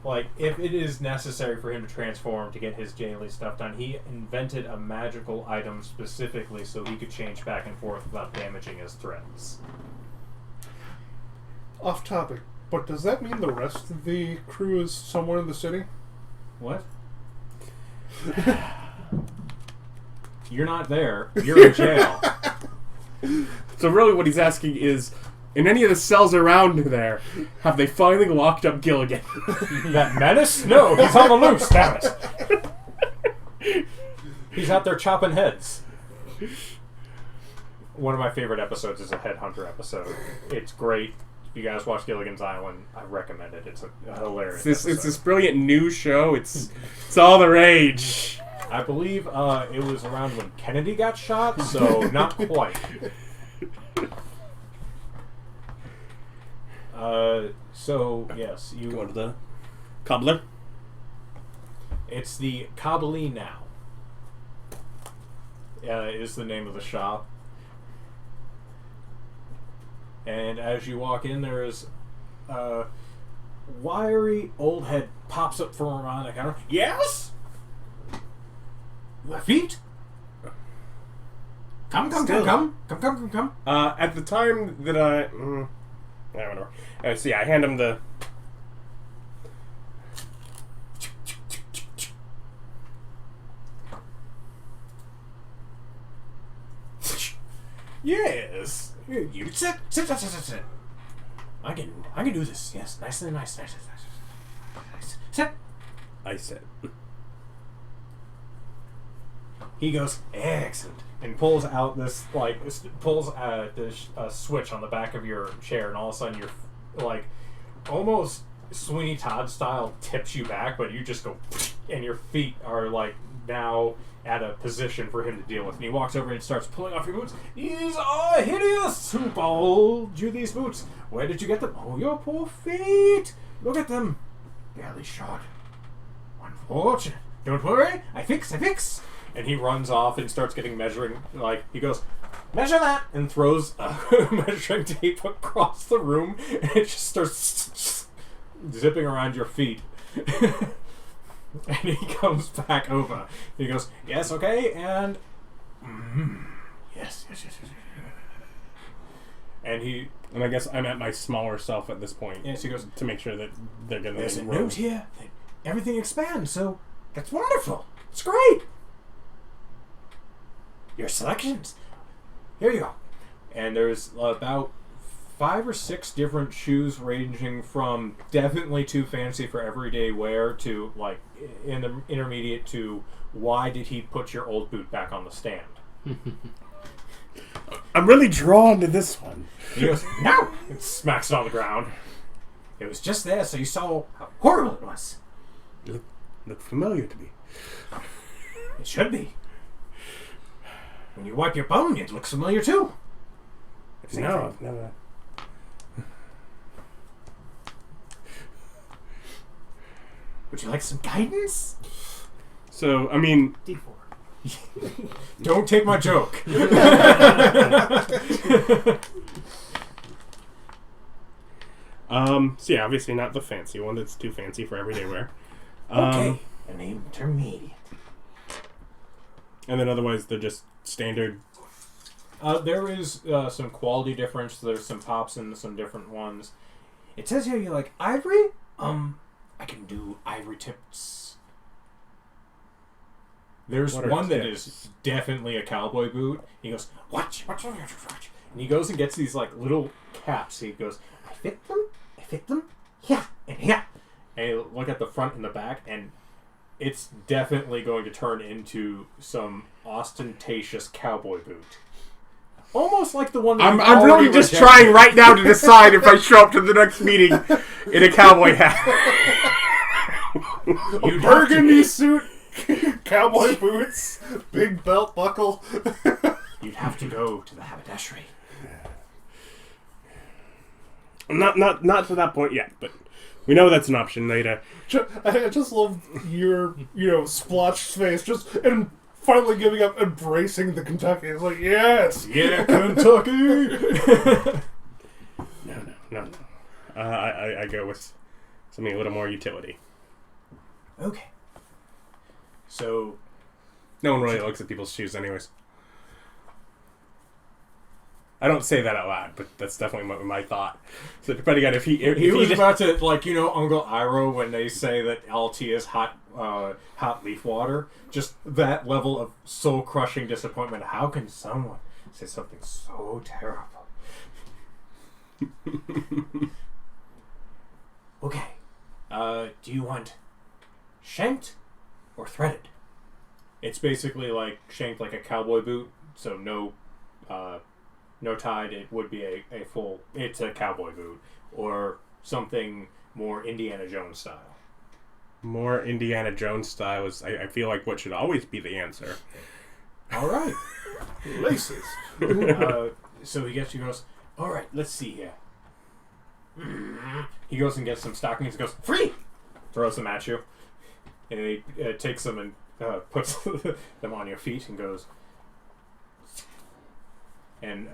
Like, if it is necessary for him to transform to get his daily stuff done, he invented a magical item specifically so he could change back and forth without damaging his threads. Off topic, but does that mean the rest of the crew is somewhere in the city? What? You're not there. You're in jail. So really what he's asking is, in any of the cells around there, have they finally locked up Gilligan? That menace? No, he's on the loose, damn it. He's out there chopping heads. One of my favorite episodes is a headhunter episode. It's great. If you guys watch Gilligan's Island, I recommend it. It's a hilarious It's episode. this brilliant new show. It's all the rage. I believe it was around when Kennedy got shot, so not quite. So, yes, you... Go to the cobbler. It's the Kabbali Now. Is the name of the shop. And as you walk in, there's a wiry old head pops up from around the counter. Yes? My feet? Come. At the time that whatever. So yeah, I hand him the... Yes. You sit. I can do this. Yes, nice. Sit. I said. He goes, excellent, and pulls out this switch on the back of your chair, and all of a sudden you're like almost Sweeney Todd style tips you back, but you just go, and your feet are like now at a position for him to deal with. And he walks over and starts pulling off your boots. These are hideous! Who bowled you these boots? Where did you get them? Oh, your poor feet! Look at them. Barely shod. Unfortunate. Don't worry. I fix. And he runs off and starts getting measuring. Like, he goes, measure that! And throws measuring tape across the room. And it just starts zipping around your feet. And he comes back over. He goes, yes, okay, and... Yes. And I guess I'm at my smaller self at this point. Yes, he goes, to make sure that they're going to... There's a note here that everything expands, so that's wonderful. It's great. Your selections. Here you go. And there's about 5 or 6 different shoes, ranging from definitely too fancy for everyday wear to like in the intermediate to why did he put your old boot back on the stand? I'm really drawn to this one. He goes, no! And smacks it on the ground. It was just there so you saw how horrible it was. Look familiar to me. It should be. When you wipe your bum, it looks familiar too. No, I've never... Would you like some guidance? So, I mean... D4. Don't take my joke. So yeah, obviously not the fancy one. That's too fancy for everyday wear. Okay. An intermediate. And then otherwise they're just standard. There is some quality difference. There's some pops and some different ones. It says here you like ivory? I can do ivory tips. There's one that is definitely a cowboy boot. He goes, watch. And he goes and gets these like little caps. He goes, I fit them, yeah, and yeah. And you look at the front and the back, and it's definitely going to turn into some ostentatious cowboy boot. Almost like the one that I'm really just trying right now to decide if I show up to the next meeting in a cowboy hat. A burgundy suit, cowboy boots, big belt buckle. You'd have to go to the haberdashery. Not to that point yet, but we know that's an option later. I just love your, splotched face, and finally giving up, embracing the Kentucky. It's like, yes! Yeah, Kentucky! No. I go with something a little more utility. Okay. So... No one really looks at people's shoes anyways. I don't say that out loud, but that's definitely my thought. So depending on if he was about to, Uncle Iroh when they say that LT is hot leaf water. Just that level of soul-crushing disappointment. How can someone say something so terrible? Okay. Do you want shanked or threaded? It's basically like shanked like a cowboy boot, so no tied. It would be a full. It's a cowboy boot or something more Indiana Jones style. More Indiana Jones style is, I feel like, what should always be the answer. All right. Laces. So he goes, all right, let's see here. He goes and gets some stockings and goes, free! Throws them at you. And he takes them and puts them on your feet and goes... And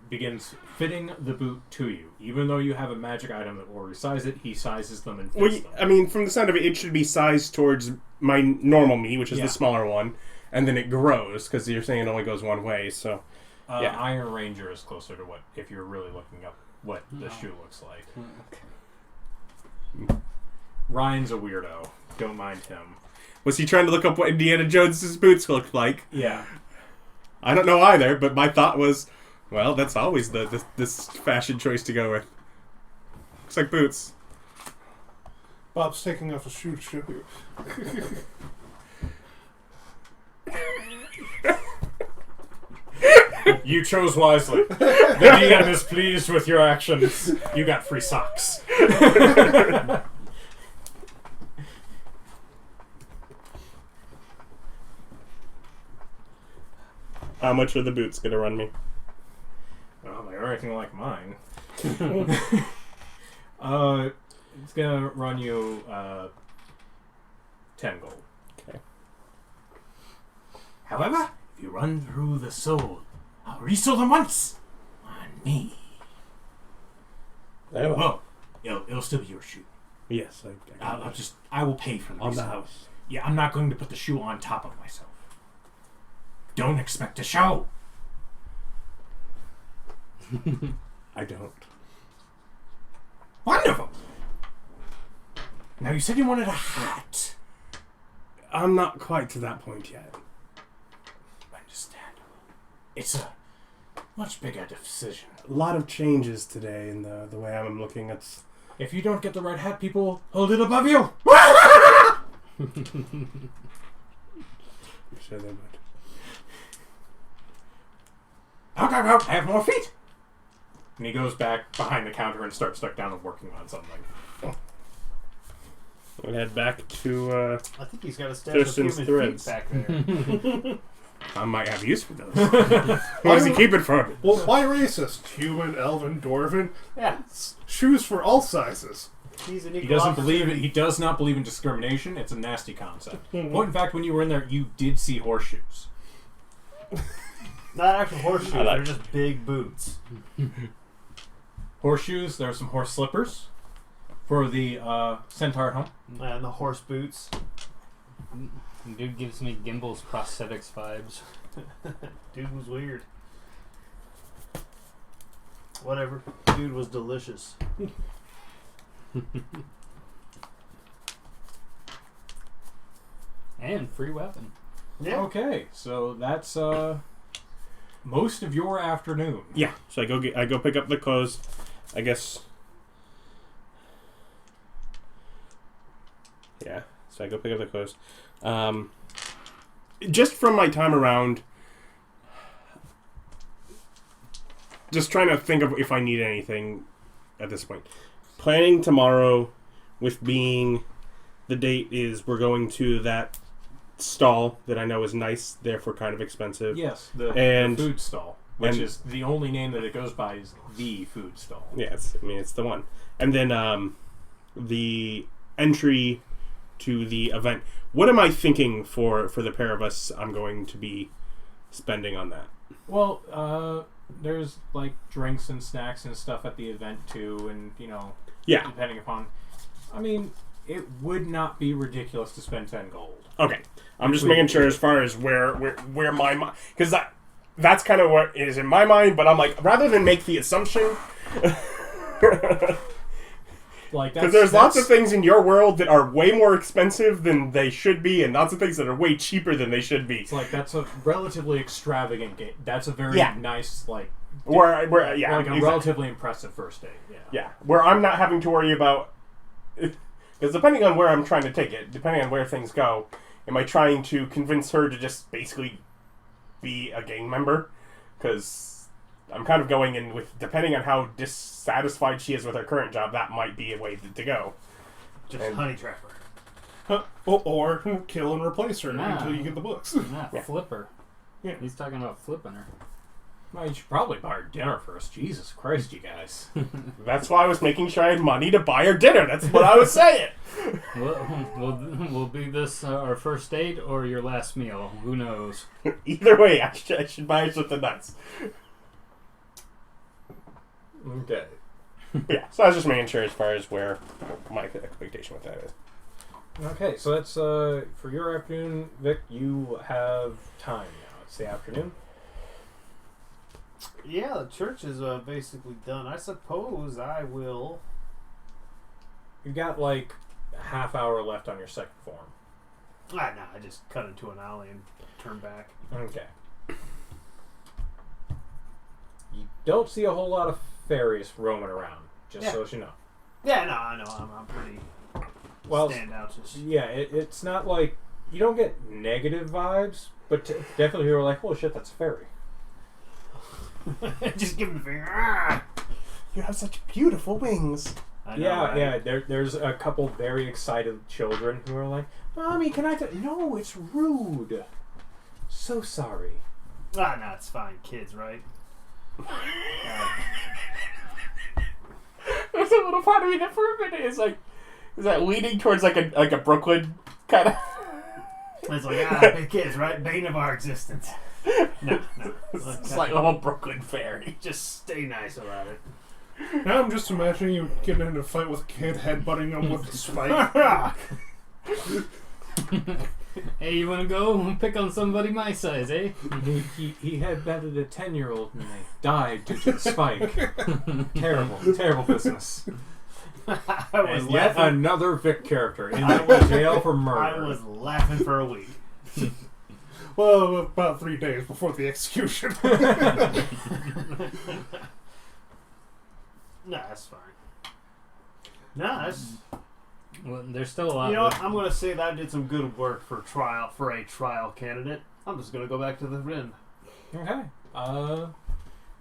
begins fitting the boot to you. Even though you have a magic item that will resize it, he sizes them and fits them. I mean, from the sound of it, it should be sized towards my normal me, which is the smaller one, and then it grows, because you're saying it only goes one way, so... Iron Ranger is closer to what, if you're really looking up what the shoe looks like. Okay. Ryan's a weirdo. Don't mind him. Was he trying to look up what Indiana Jones's boots looked like? Yeah. I don't know either, but my thought was, Well, that's always this fashion choice to go with. Looks like boots. Bob's taking off his shoes. Show you. You chose wisely. The DM is pleased with your actions. You got free socks. How much are the boots gonna run me? Well, they're anything like mine. It's gonna run you 10 gold. Okay. However, if you run through the soul, I'll resell them once on me. Very well. Well, it'll still be your shoe. Yes, I will pay for the on the resale. house. Yeah, I'm not going to put the shoe on top of myself. Don't expect a show. I don't. Wonderful. Now you said you wanted a hat. I'm not quite to that point yet. Understandable. It's a much bigger decision. A lot of changes today in the way I'm looking at. If you don't get the right hat, people hold it above you. I'm sure they would. Out, I have more feet. And he goes back behind the counter and starts stuck down and working on something. We'll head back to. I think he's got a stash of Thurston's human threads. feet back there. I might have use for those. What does he keep it for? Well, why racist? Human, elven, dwarven. Yeah. Shoes for all sizes. He's an He equal doesn't believe it. opportunity. He does not believe in discrimination. It's a nasty concept. Point in fact, when you were in there, you did see horseshoes. Not actual horseshoes, I like they're just big boots. Horseshoes. There are some horse slippers for the centaur at home. And the horse boots. Dude gives me Gimbal's prosthetics vibes. Dude was weird. Whatever. Dude was delicious. And free weapon. Yeah. Okay, so that's most of your afternoon. Yeah. So I go pick up the clothes. I guess. Yeah. So I go pick up the clothes. Just from my time around, just trying to think of if I need anything at this point. Planning tomorrow with being the date is we're going to that stall that I know is nice, therefore kind of expensive. Yes, And- the food stall, which and- is the only name that it goes by is the food stall. Yeah, it's the one. And then the entry to the event. What am I thinking for the pair of us I'm going to be spending on that? Well, there's like drinks and snacks and stuff at the event too, and Yeah. depending upon. I mean, it would not be ridiculous to spend 10 gold. Okay. I'm just making sure as far as where my mind, because that's kind of what is in my mind. But I'm like, rather than make the assumption, Like because there's lots of things in your world that are way more expensive than they should be, and lots of things that are way cheaper than they should be. It's like that's a relatively extravagant game. That's a very nice like. Where like a exactly. relatively impressive first date. Yeah. Yeah, where I'm not having to worry about, because depending on where I'm trying to take it, depending on where things go, am I trying to convince her to just basically be a gang member? Because I'm kind of going in with, depending on how dissatisfied she is with her current job, that might be a way to go. Just And- honey trapper. Or kill and replace her Nah. until you get the books. Nah, Yeah. flipper. Yeah. He's talking about flipping her. Well, you should probably buy her dinner first. Jesus Christ, you guys. That's why I was making sure I had money to buy her dinner. That's what I was saying. Will be this our first date or your last meal? Who knows? Either way, I should buy her something nice. Okay. Yeah, so I was just making sure as far as where my expectation with that is. Okay, so that's for your afternoon, Vic. You have time now. It's the afternoon. Yeah, the church is basically done. I suppose I will. You've got like a half hour left on your second form. No, I just cut into an alley and turn back. Okay. You don't see a whole lot of fairies roaming around. Just so you know. Yeah, no, I know. I'm pretty standout. Yeah, it's not like you don't get negative vibes, but definitely you're like, holy shit, that's a fairy. Just give him the finger. Ah! You have such beautiful wings. I know, right? Yeah. There's a couple very excited children who are like, Mommy, can I? No, it's rude. So sorry. Ah, no, it's fine, kids, right? There's a little part of me that for a minute is like, is that leaning towards like a Brooklyn kind of? It's like, big kids, right? Bane of our existence. No. It's like a little Brooklyn fairy. Just stay nice about it. Now I'm just imagining you getting into a fight with a kid, headbutting him with a spike. Hey, you want to go pick on somebody my size, eh? He had betted a 10-year-old and they died due to the spike. Terrible business. I was And yet laughing. another Vic character in jail for murder. I was laughing for a week. Well, about 3 days before the execution. No, that's fine. No, that's. Well, there's still a lot. You know what? I'm going to say that I did some good work for a trial candidate. I'm just going to go back to the inn. Okay.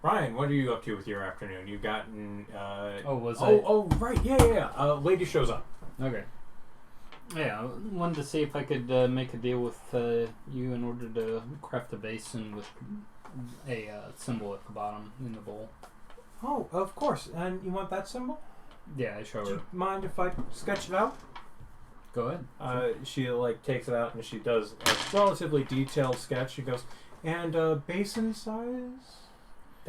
Ryan, what are you up to with your afternoon? You've gotten. Right. Yeah. Lady shows up. Okay. Yeah, I wanted to see if I could make a deal with you in order to craft a basin with a symbol at the bottom in the bowl. Oh, of course. And you want that symbol? Yeah, I show Do her. you mind if I sketch it out? Go ahead. She takes it out and she does a relatively detailed sketch. She goes, and basin size?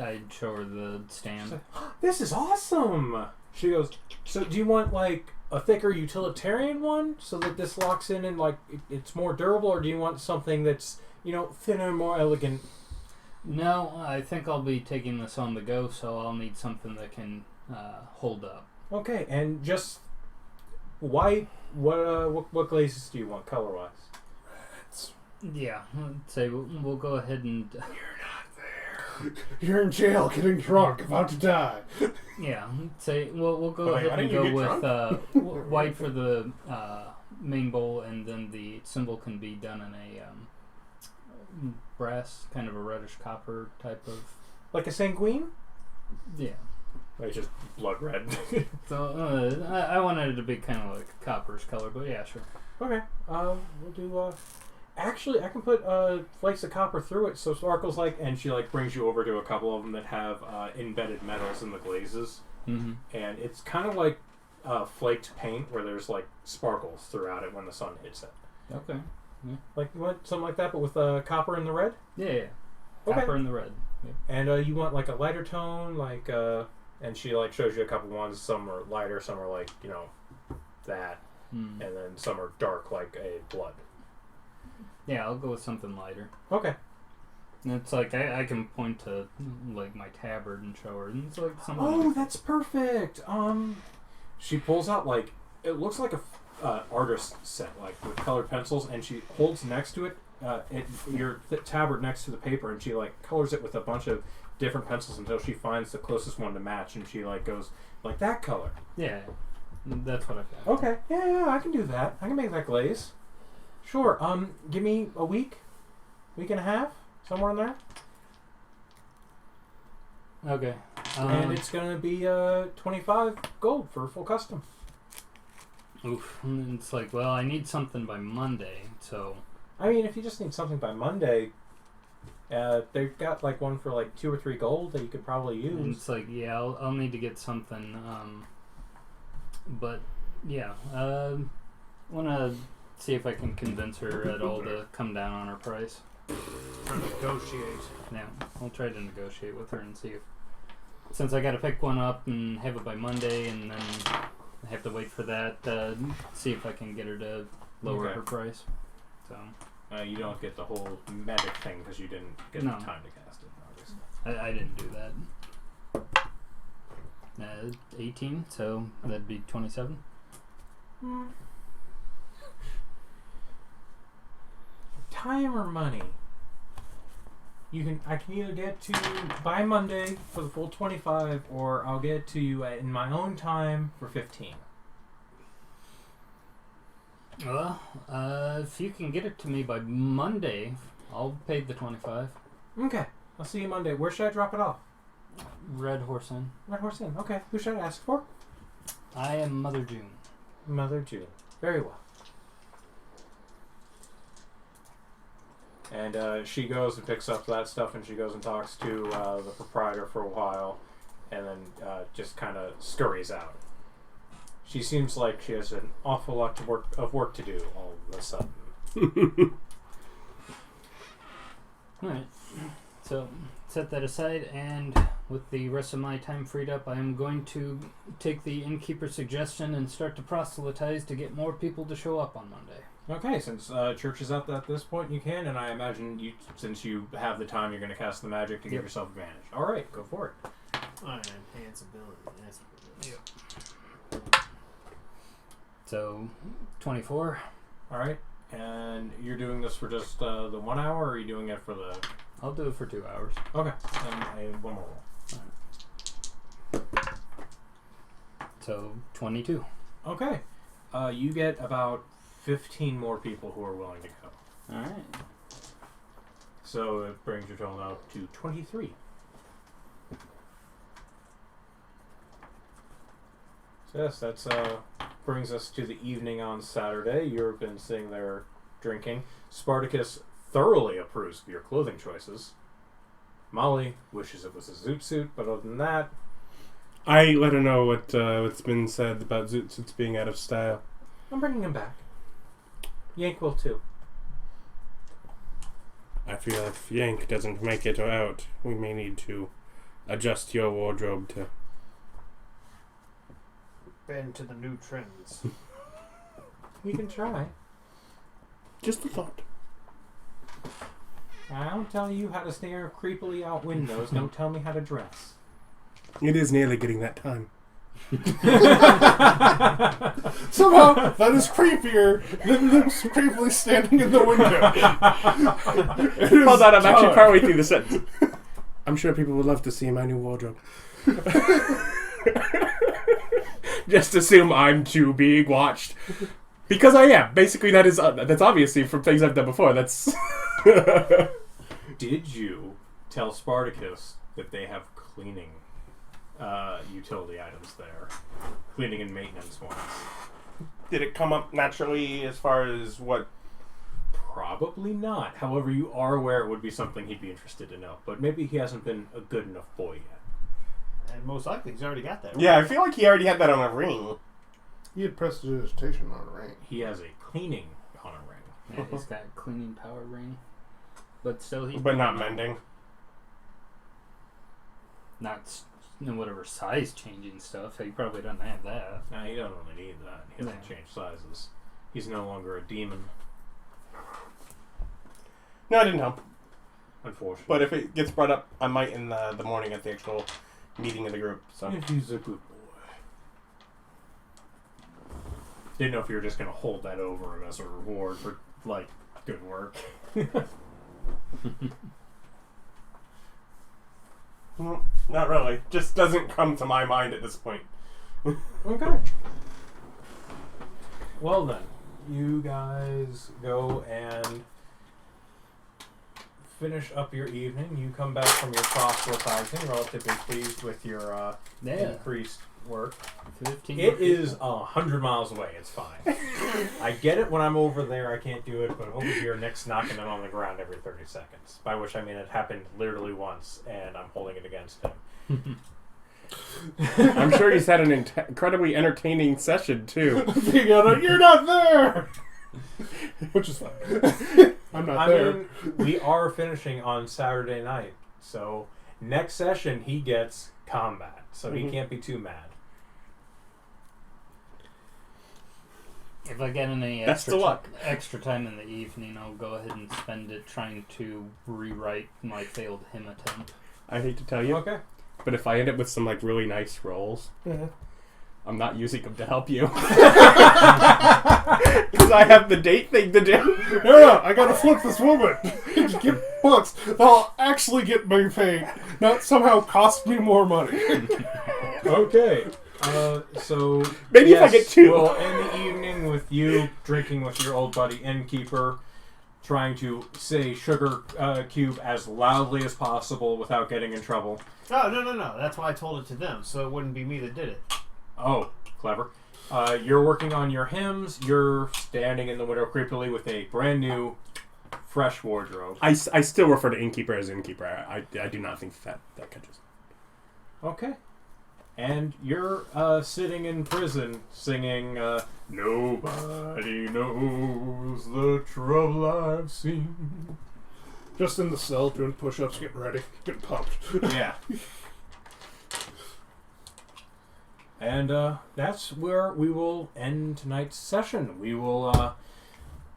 I'd show her the stand. She's like, this is awesome! She goes, so do you want like a thicker utilitarian one so that this locks in and like it's more durable, or do you want something that's, thinner, more elegant? No, I think I'll be taking this on the go, so I'll need something that can hold up. Okay, and just white. What glazes do you want color-wise? Yeah, I'd say we'll go ahead and... You're in jail, getting drunk, about to die. Yeah, say we'll go Wait, ahead and why didn't go you with white for the main bowl, and then the symbol can be done in a brass, kind of a reddish copper type of... Like a sanguine? Yeah. It's just blood red. So I wanted it to be kind of like a copperish color, but yeah, sure. Okay. We'll do. Actually, I can put flakes of copper through it, so sparkles like, and she like brings you over to a couple of them that have embedded metals in the glazes, Mm-hmm. and it's kind of like flaked paint where there's like sparkles throughout it when the sun hits it. Okay. Yeah. Like you want something like that, but with copper in the red. Yeah. Okay. Copper in the red. Yep. And you want like a lighter tone, like and she like shows you a couple ones. Some are lighter, some are like that, Mm. and then some are dark like a blood. Yeah, I'll go with something lighter. Okay. And it's like I can point to like my tabard and show her, and it's like something. Oh, that's perfect. She pulls out like it looks like a artist set, like with colored pencils, and she holds next to it, your tabard next to the paper, and she like colors it with a bunch of different pencils until she finds the closest one to match, and she like goes like that color. Yeah, that's what I've got. Okay, yeah, I can do that. I can make that glaze. Sure. Give me a week and a half, somewhere in there, Okay. and it's gonna be 25 gold for a full custom. Oof. And it's like, well, I need something by Monday, so. I mean, if you just need something by Monday, they've got like one for like 2 or 3 gold that you could probably And use. it's like, yeah, I'll need to get something. But yeah, want to see if I can convince her at all to come down on her price. Negotiate. Yeah, I'll try to negotiate with her and see if, since I got to pick one up and have it by Monday, and then I have to wait for that, see if I can get her to lower Okay. her price. So You don't get the whole medic thing because you didn't get No. the time to cast it, obviously. I didn't do that. 18, so that'd be 27. Time or money? I can either get to you by Monday for the full 25, or I'll get to you in my own time for 15. Well, if you can get it to me by Monday, I'll pay the 25. Okay, I'll see you Monday. Where should I drop it off? Red Horse Inn. Red Horse Inn. Okay, who should I ask for? I am Mother June. Mother June. Very well. And she goes and picks up that stuff, and she goes and talks to the proprietor for a while, and then just kind of scurries out. She seems like she has an awful lot of work to do all of a sudden. Alright. So, set that aside, and with the rest of my time freed up, I am going to take the innkeeper's suggestion and start to proselytize to get more people to show up on Monday. Okay, since church is up at this point, you can, and I imagine since you have the time, you're going to cast the magic to give yourself advantage. All right, go for it. Enhance ability. That's what it is. Yep. So, 24. All right, and you're doing this for just the 1 hour, or are you doing it for the... I'll do it for 2 hours. Okay, and one more roll. So, 22. Okay, you get about 15 more people who are willing to go. Alright. So it brings your total now to 23. So yes, that's brings us to the evening on Saturday. You've been sitting there drinking. Spartacus thoroughly approves of your clothing choices. Molly wishes it was a zoot suit, but other than that... I let her know what's been said about zoot suits being out of style. I'm bringing him back. Yank will too. I feel if Yank doesn't make it out, we may need to adjust your wardrobe to... Bend to the new trends. You can try. Just a thought. I don't tell you how to stare creepily out windows. Don't tell me how to dress. It is nearly getting that time. Somehow, that is creepier than them creepily standing in the window. Hold on, I'm actually partway through the sentence. I'm sure people would love to see my new wardrobe. Just assume I'm too being watched. Because I am. Basically, that's obviously from things I've done before. That's... Did you tell Spartacus that they have cleaning utility items there? Cleaning and maintenance ones. Did it come up naturally as far as what? Probably not. However, you are aware it would be something he'd be interested to know. But maybe he hasn't been a good enough boy yet. And most likely he's already got that. Right? Yeah, I feel like he already had that on a ring. He had prestidigitation on a ring. He has a cleaning on a ring. Yeah, he's got a cleaning power ring. But still, he's... But not mending. Not whatever size changing stuff. He probably doesn't have that. Nah, he doesn't really need that. He doesn't change sizes. He's no longer a demon. No, I didn't know. Unfortunately. But if it gets brought up, I might in the morning at the actual meeting of the group. So if he's a good boy. Didn't know if you were just going to hold that over him as a reward for, like, good work. Not really. Just doesn't come to my mind at this point. Okay. Well then, you guys go and finish up your evening. You come back from your proselytizing, relatively pleased with your increased work. 15 It is 100 miles away. It's fine. I get it when I'm over there. I can't do it, but over here, Nick's knocking it on the ground every 30 seconds. By which I mean it happened literally once, and I'm holding it against him. I'm sure he's had an incredibly entertaining session too. You're not there, which is fine. I'm not there. I mean, we are finishing on Saturday night, so next session he gets combat, so he can't be too mad. If I get any extra time in the evening, I'll go ahead and spend it trying to rewrite my failed hymn attempt. I hate to tell you. Okay. But if I end up with some like really nice rolls, I'm not using them to help you. Because I have the date thing to do. No, I gotta flip this woman. Get books that'll actually get me paid, not somehow cost me more money. Okay. So Maybe if I get 2. We'll end the evening with you drinking with your old buddy innkeeper, trying to say sugar cube as loudly as possible without getting in trouble. Oh, no. That's why I told it to them, so it wouldn't be me that did it. Oh, clever. You're working on your hymns. You're standing in the window creepily with a brand new, fresh wardrobe. I still refer to innkeeper as innkeeper. I do not think that catches. Okay. And you're sitting in prison singing, Nobody knows the trouble I've seen. Just in the cell, doing push-ups, getting ready, getting pumped. Yeah. And that's where we will end tonight's session. We will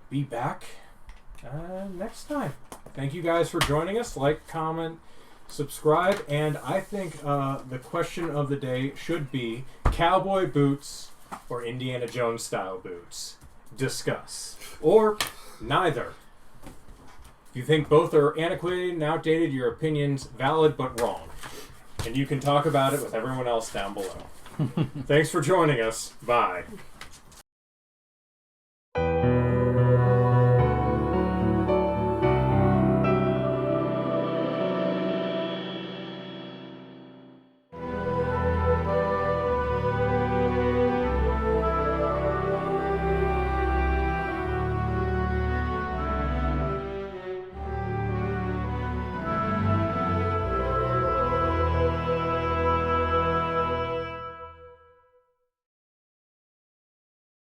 be back next time. Thank you guys for joining us. Like, comment, subscribe, and I think the question of the day should be cowboy boots or Indiana Jones style boots. Discuss. Or neither. If you think both are antiquated and outdated, your opinion's valid but wrong. And you can talk about it with everyone else down below. Thanks for joining us. Bye.